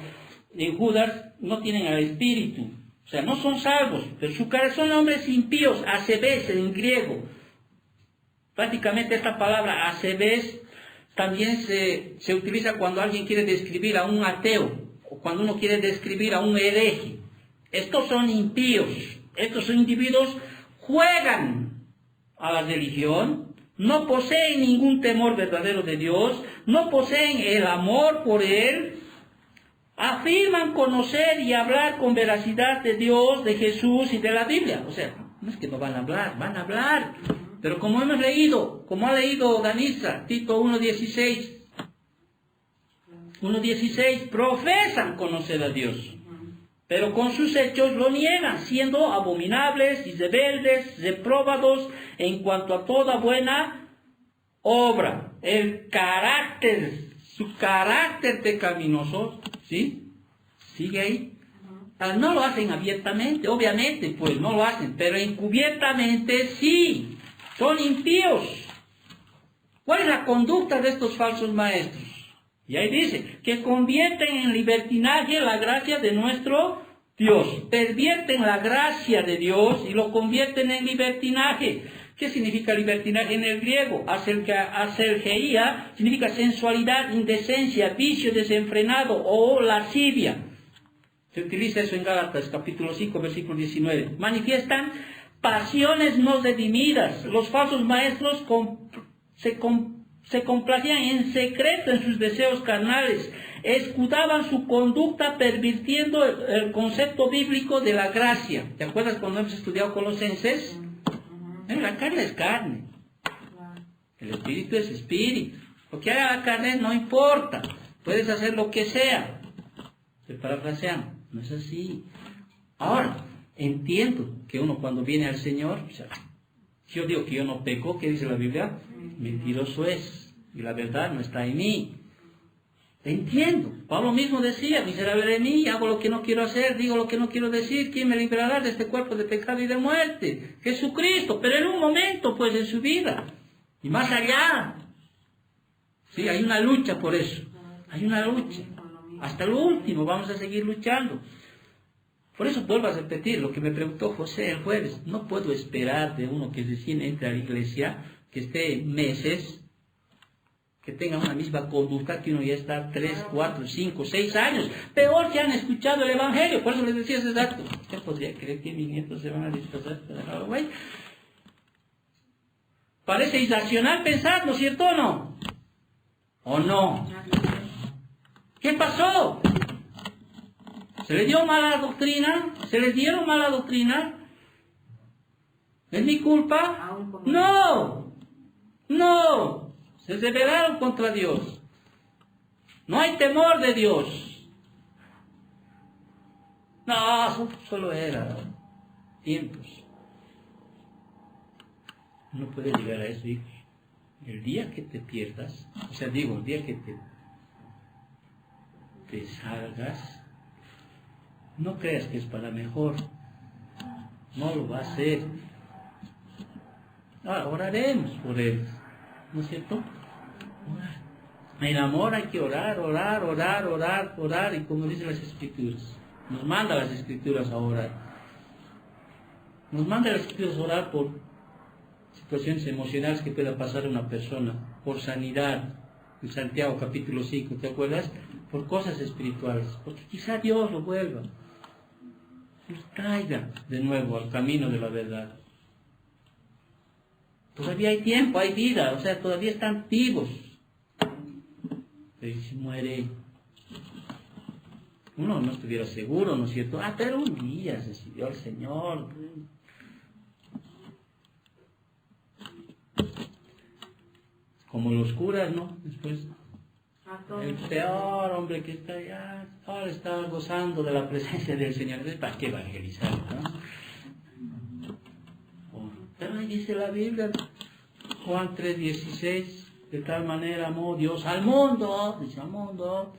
en Judas, no tienen al Espíritu, o sea, no son salvos, pero su carácter son hombres impíos, asebes en griego. Prácticamente esta palabra asebes también se utiliza cuando alguien quiere describir a un ateo, o cuando uno quiere describir a un hereje. Estos son impíos, estos individuos juegan a la religión, no poseen ningún temor verdadero de Dios, no poseen el amor por Él, afirman conocer y hablar con veracidad de Dios, de Jesús y de la Biblia. O sea, no es que no van a hablar, van a hablar. Pero como hemos leído, como ha leído Danisa, Tito 1.16, profesan conocer a Dios, pero con sus hechos lo niegan, siendo abominables y rebeldes, reprobados en cuanto a toda buena obra. El carácter, su carácter pecaminoso, ¿sí? Sigue ahí. No lo hacen abiertamente, obviamente, pues no lo hacen, pero encubiertamente sí. Son impíos. ¿Cuál es la conducta de estos falsos maestros? Y ahí dice, que convierten en libertinaje la gracia de nuestro Dios. Pervierten la gracia de Dios y lo convierten en libertinaje. ¿Qué significa libertinaje en el griego? Asergeía significa sensualidad, indecencia, vicio desenfrenado o lascivia. Se utiliza eso en Gálatas, capítulo 5, versículo 19. Manifiestan pasiones no redimidas. Los falsos maestros se complacían en secreto en sus deseos carnales, escudaban su conducta pervirtiendo el concepto bíblico de la gracia. ¿Te acuerdas cuando hemos estudiado Colosenses? La carne es carne, el espíritu es espíritu. Lo que haga la carne no importa, puedes hacer lo que sea. Se parafrasean, no es así. Ahora, entiendo que uno cuando viene al Señor, o sea, si yo digo que yo no peco, ¿qué dice la Biblia? Mentiroso es, y la verdad no está en mí. Entiendo. Pablo mismo decía, miserable de mí, hago lo que no quiero hacer, digo lo que no quiero decir, ¿quién me librará de este cuerpo de pecado y de muerte? Jesucristo, pero en un momento pues en su vida, y más allá. Sí, hay una lucha por eso, hay una lucha. Hasta lo último vamos a seguir luchando. Por eso vuelvo a repetir lo que me preguntó José el jueves. No puedo esperar de uno que recién entra a la iglesia, que esté meses, que tenga una misma conducta que uno ya está 3, 4, 5, 6 años. Peor que han escuchado el Evangelio. Por eso les decía ese dato. ¿Usted podría creer que mis nietos se van a disfrazar para Halloween? Parece irracional pensar, ¿no es cierto o no? ¿O no? ¿Qué pasó? ¿Se les dio mala doctrina? ¿Se les dieron mala doctrina? ¿Es mi culpa? No, no. Se rebelaron contra Dios. No hay temor de Dios. No, solo era tiempos. No puede llegar a eso, hijos. El día que te pierdas, o sea, digo, el día que te salgas, no creas que es para mejor. No lo va a hacer. Ahora, oraremos por él. ¿No es cierto? En amor hay que orar, orar, orar, orar, orar. Y como dicen las Escrituras, nos manda las Escrituras a orar. Nos manda el Espíritu a orar por situaciones emocionales que pueda pasar a una persona, por sanidad, en Santiago capítulo 5, ¿te acuerdas? Por cosas espirituales, porque quizá Dios lo vuelva, los traiga de nuevo al camino de la verdad. Todavía hay tiempo, hay vida, o sea, todavía están vivos. Pero si muere, uno no estuviera seguro, ¿no es cierto? Pero un día se decidió el Señor. Como los curas, ¿no? Después, el peor hombre que está allá, ahora está gozando de la presencia del Señor. ¿Para qué evangelizar, no? Pero ahí dice la Biblia, Juan 3:16, de tal manera amó Dios al mundo, dice al mundo,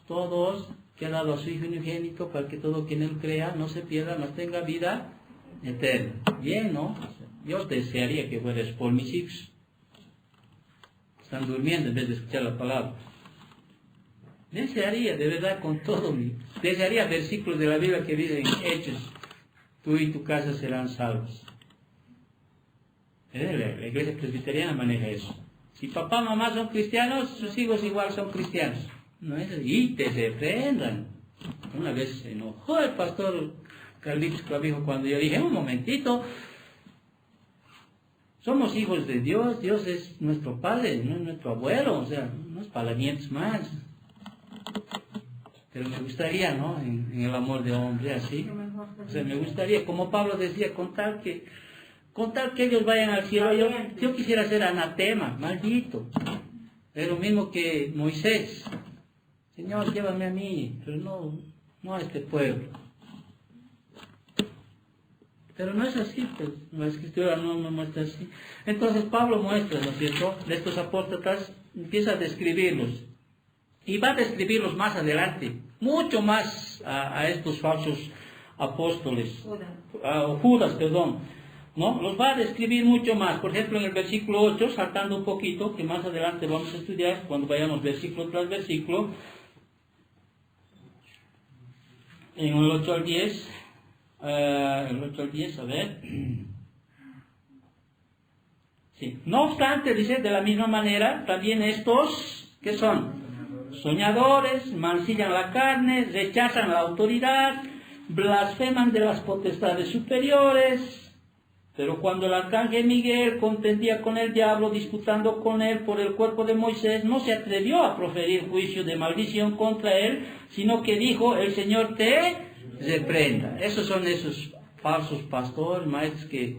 todos, que ha dado a su Hijo unigénito, para que todo quien Él crea no se pierda, mas tenga vida eterna. Bien, ¿no? Dios desearía que fueras por mis hijos. Están durmiendo en vez de escuchar la palabra. Desearía, de verdad, con todo desearía versículos de la Biblia que dicen, Hechos, tú y tu casa serán salvos. La iglesia presbiteriana maneja eso. Si papá y mamá son cristianos, sus hijos igual son cristianos. No es así. Y te reprendan. Una vez se enojó el pastor Carlitos Clavijo cuando yo dije, un momentito, somos hijos de Dios, Dios es nuestro padre, no es nuestro abuelo, o sea, unos palamientos más. Pero me gustaría, ¿no? En el amor de hombre, así. O sea, me gustaría, como Pablo decía, con tal que ellos vayan al cielo, yo quisiera ser anatema, maldito. Es lo mismo que Moisés. Señor, llévame a mí, pero no a este pueblo. Pero no es así, pues, la Escritura no me muestra así. Entonces Pablo muestra, ¿no es cierto?, de estos apóstatas, empieza a describirlos. Y va a describirlos más adelante, mucho más a estos falsos apóstoles, Judas, perdón, ¿no? Los va a describir mucho más. Por ejemplo, en el versículo 8, saltando un poquito, que más adelante vamos a estudiar, cuando vayamos versículo tras versículo, en el 8 al 10, a ver. Sí. No obstante, dice, de la misma manera, también estos, ¿qué son? Soñadores, mancillan la carne, rechazan la autoridad, blasfeman de las potestades superiores. Pero cuando el arcángel Miguel contendía con el diablo, disputando con él por el cuerpo de Moisés, no se atrevió a proferir juicio de maldición contra él, sino que dijo, el Señor te reprenda. Esos son esos falsos pastores, maestros que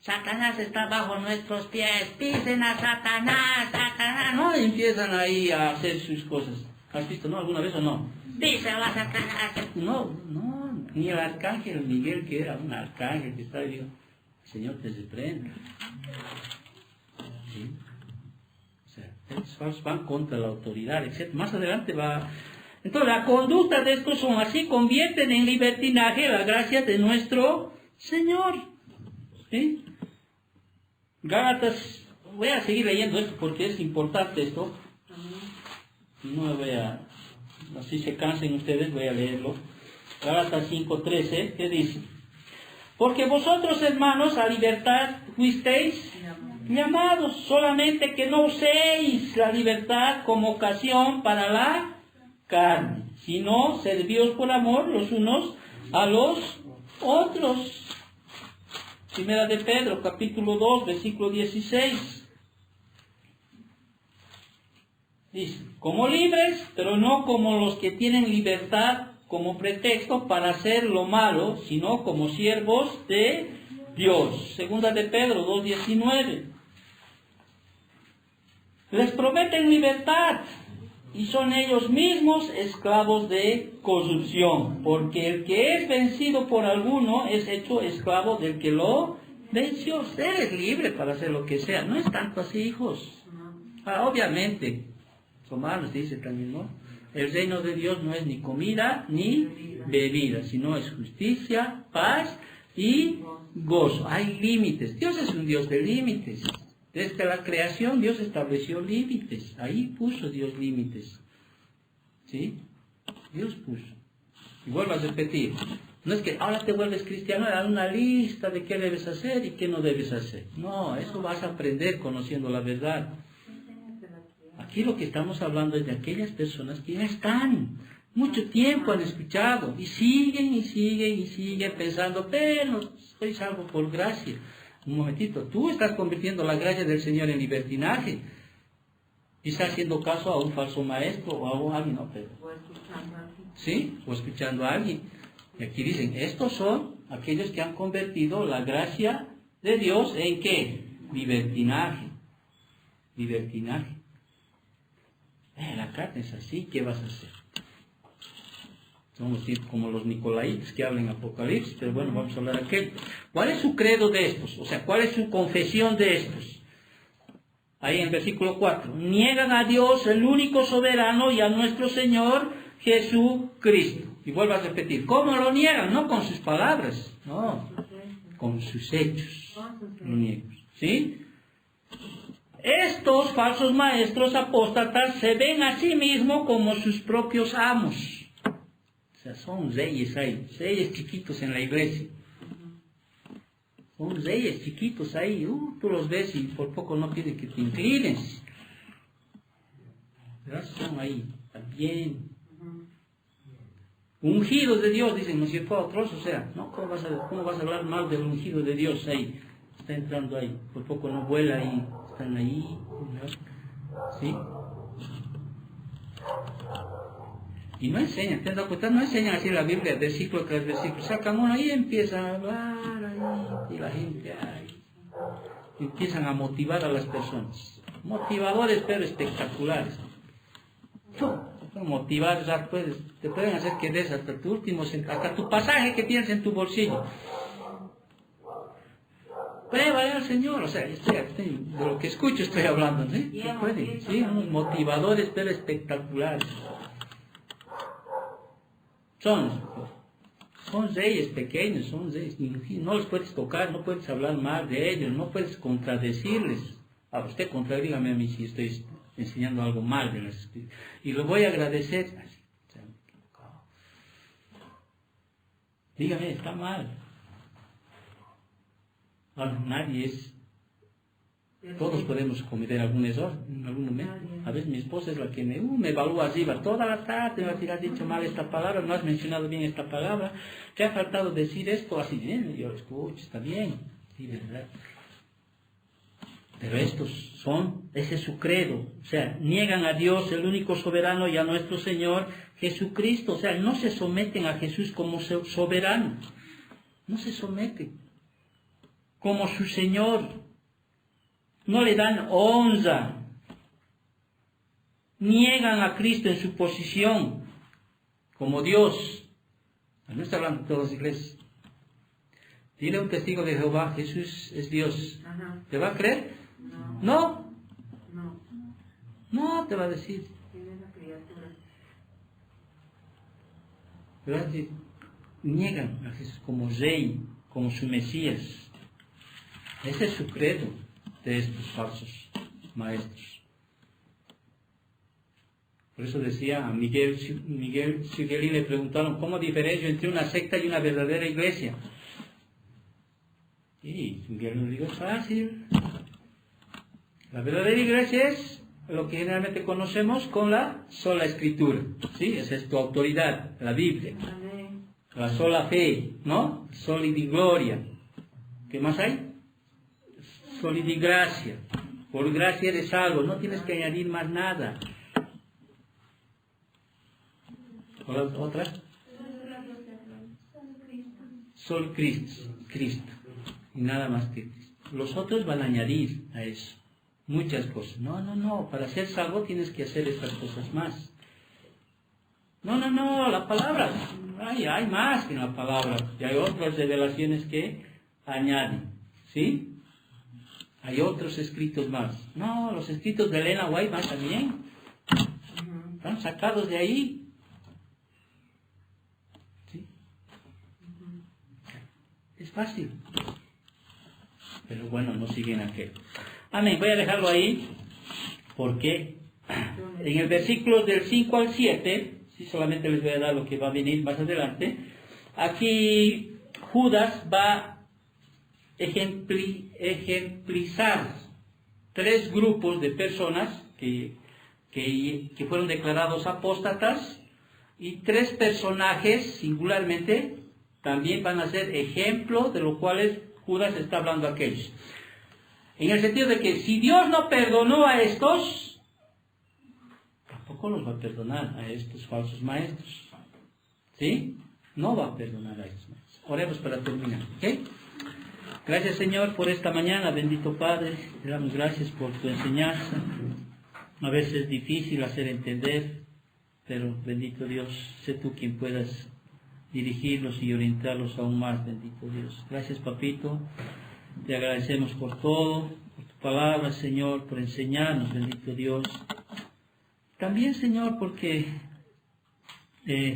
Satanás está bajo nuestros pies, pisen a Satanás, Satanás, ¿no? Y empiezan ahí a hacer sus cosas. ¿Has visto, no? ¿Alguna vez o no? Pisen a Satanás. No, ni el arcángel Miguel, que era un arcángel que estaba, digo, Señor te reprenda. ¿Sí? O sea, esos falsos van contra la autoridad, etc. Más adelante va. Entonces, la conducta de estos son así, convierten en libertinaje la gracia de nuestro Señor. ¿Sí? Gálatas, voy a seguir leyendo esto porque es importante esto. No me voy a, así se cansen ustedes, voy a leerlo. Gálatas 5:13, ¿qué dice? Porque vosotros, hermanos, a libertad fuisteis llamados, solamente que no uséis la libertad como ocasión para la carne, sino servíos por amor los unos a los otros. Primera de Pedro, capítulo 2, versículo 16. Dice, como libres, pero no como los que tienen libertad como pretexto para hacer lo malo, sino como siervos de Dios. Segunda de Pedro 2:19. Les prometen libertad y son ellos mismos esclavos de corrupción, porque el que es vencido por alguno es hecho esclavo del que lo venció. Usted es libre para hacer lo que sea. No es tanto así, hijos. Obviamente, Romanos dice también, ¿no? El reino de Dios no es ni comida ni bebida, sino es justicia, paz y gozo. Hay límites. Dios es un Dios de límites. Desde la creación Dios estableció límites. Ahí puso Dios límites. ¿Sí? Dios puso. Y vuelvo a repetir. No es que ahora te vuelves cristiano, dar una lista de qué debes hacer y qué no debes hacer. No, eso vas a aprender conociendo la verdad. Aquí lo que estamos hablando es de aquellas personas que ya están, mucho tiempo han escuchado y siguen y siguen y siguen pensando, pero soy salvo por gracia. Un momentito, tú estás convirtiendo la gracia del Señor en libertinaje y estás haciendo caso a un falso maestro o a alguien, no, pero, ¿sí? O escuchando a alguien. Y aquí dicen, estos son aquellos que han convertido la gracia de Dios en ¿qué? Libertinaje. Libertinaje. La carne es así, ¿qué vas a hacer? Somos como los nicolaitas que hablan Apocalipsis, pero bueno, vamos a hablar de aquel. ¿Cuál es su credo de estos? O sea, ¿cuál es su confesión de estos? Ahí en el versículo 4. Niegan a Dios, el único soberano, y a nuestro Señor Jesucristo. Y vuelvo a repetir, ¿cómo lo niegan? No con sus palabras, no, con sus hechos. Lo niegan, ¿sí? Estos falsos maestros apóstatas se ven a sí mismos como sus propios amos. O sea, son reyes ahí, reyes chiquitos en la iglesia. Son reyes chiquitos ahí, tú los ves y por poco no piden que te inclines. ¿Verdad? Son ahí, también. Ungidos de Dios, dicen, ¿no es cierto? Otros, o sea, ¿no? ¿Cómo vas a hablar mal del ungido de Dios ahí? Está entrando ahí, por poco no vuela ahí, están ahí, ¿no? ¿Sí? Y no enseñan, ¿te has dado cuenta? No enseñan así la Biblia, versículo tras versículo. Sacan uno y empiezan a hablar ahí, y la gente ahí. Y empiezan a motivar a las personas. Motivadores, pero espectaculares. Motivar, te pueden hacer que des hasta tu último centavo, hasta tu pasaje que tienes en tu bolsillo. Pruébale al Señor, o sea, de lo que escucho estoy hablando, ¿sí? Se puede, sí, unos motivadores, pero espectaculares. Son reyes pequeños, son reyes, no los puedes tocar, no puedes hablar mal de ellos, no puedes contradecirles. A usted contradígame a mí si estoy enseñando algo mal de las Escrituras. Y lo voy a agradecer. Dígame, está mal. Bueno, nadie es. Todos podemos cometer algún error en algún momento. A veces mi esposa es la que me evalúa arriba. Toda la tarde me va a decir, has dicho mal esta palabra, no has mencionado bien esta palabra. ¿Te ha faltado decir esto? Así bien, yo lo escucho, está bien. Sí, verdad. Pero ese es su credo, o sea, niegan a Dios, el único soberano, y a nuestro Señor Jesucristo, o sea, no se someten a Jesús como soberano, no se someten como su Señor, no le dan honra, niegan a Cristo en su posición como Dios. No está hablando de todas las iglesias. Dile a un testigo de Jehová, Jesús es Dios. ¿Te va a creer? No. No te va a decir. Te va a decir, niegan a Jesús como Rey, como su Mesías. Ese es su credo de estos falsos maestros. Por eso decía a Miguel Siguelí, le preguntaron, ¿cómo diferencio entre una secta y una verdadera iglesia? Y Miguel le dijo, es fácil. La verdadera iglesia es lo que generalmente conocemos con la sola escritura, ¿sí? Esa es tu autoridad, la Biblia. La sola fe, ¿no? Solid y gloria. ¿Qué más hay? Solid y gracia. Por gracia eres salvo, no tienes que añadir más nada. ¿Otra? Sol Cristo. Y nada más que Cristo. Los otros van a añadir a eso muchas cosas. No, para ser salvo tienes que hacer estas cosas más. No, la palabra, hay más que la palabra, y hay otras revelaciones que añaden, ¿sí? Hay otros escritos más. No, los escritos de Elena White van también, están sacados de ahí, ¿sí? Es fácil, pero bueno, no siguen aquel. Amén, voy a dejarlo ahí, porque en el versículo del 5 al 7, si solamente les voy a dar lo que va a venir más adelante, aquí Judas va a ejemplizar 3 grupos de personas que fueron declarados apóstatas, y 3 personajes singularmente también van a ser ejemplo de los cuales Judas está hablando a aquellos. En el sentido de que si Dios no perdonó a estos, tampoco los va a perdonar a estos falsos maestros. ¿Sí? No va a perdonar a estos maestros. Oremos para terminar. ¿Ok? Gracias, Señor, por esta mañana. Bendito Padre, te damos gracias por tu enseñanza. A veces es difícil hacer entender, pero bendito Dios, sé tú quien puedas dirigirlos y orientarlos aún más, bendito Dios. Gracias, Papito. Te agradecemos por todo, por tu palabra, Señor, por enseñarnos, bendito Dios. También, Señor, porque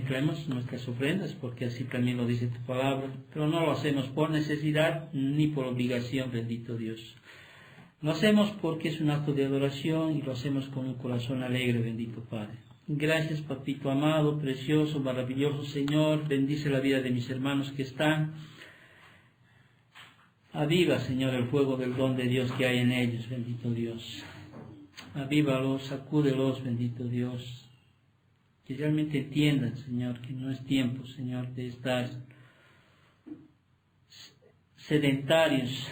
traemos nuestras ofrendas, porque así también lo dice tu palabra, pero no lo hacemos por necesidad ni por obligación, bendito Dios. Lo hacemos porque es un acto de adoración y lo hacemos con un corazón alegre, bendito Padre. Gracias, Papito amado, precioso, maravilloso Señor. Bendice la vida de mis hermanos que están. Aviva, Señor, el fuego del don de Dios que hay en ellos, bendito Dios. Avívalos, sacúdelos, bendito Dios. Que realmente entiendan, Señor, que no es tiempo, Señor, de estar sedentarios,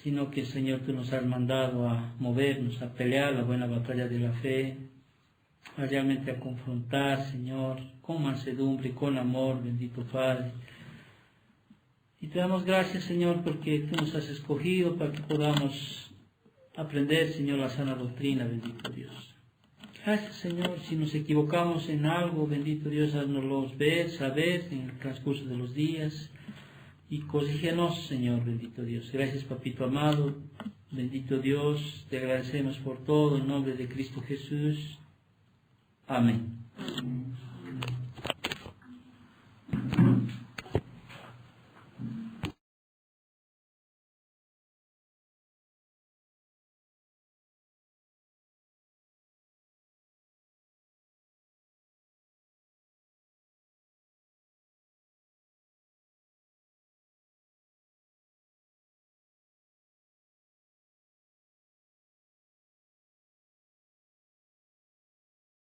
sino que, Señor, tú nos has mandado a movernos, a pelear la buena batalla de la fe, a realmente a confrontar, Señor, con mansedumbre, con amor, bendito Padre. Y te damos gracias, Señor, porque tú nos has escogido para que podamos aprender, Señor, la sana doctrina, bendito Dios. Gracias, Señor, si nos equivocamos en algo, bendito Dios, haznoslo ver, saber en el transcurso de los días. Y corrígenos, Señor, bendito Dios. Gracias, Papito amado, bendito Dios, te agradecemos por todo, en nombre de Cristo Jesús. Amén.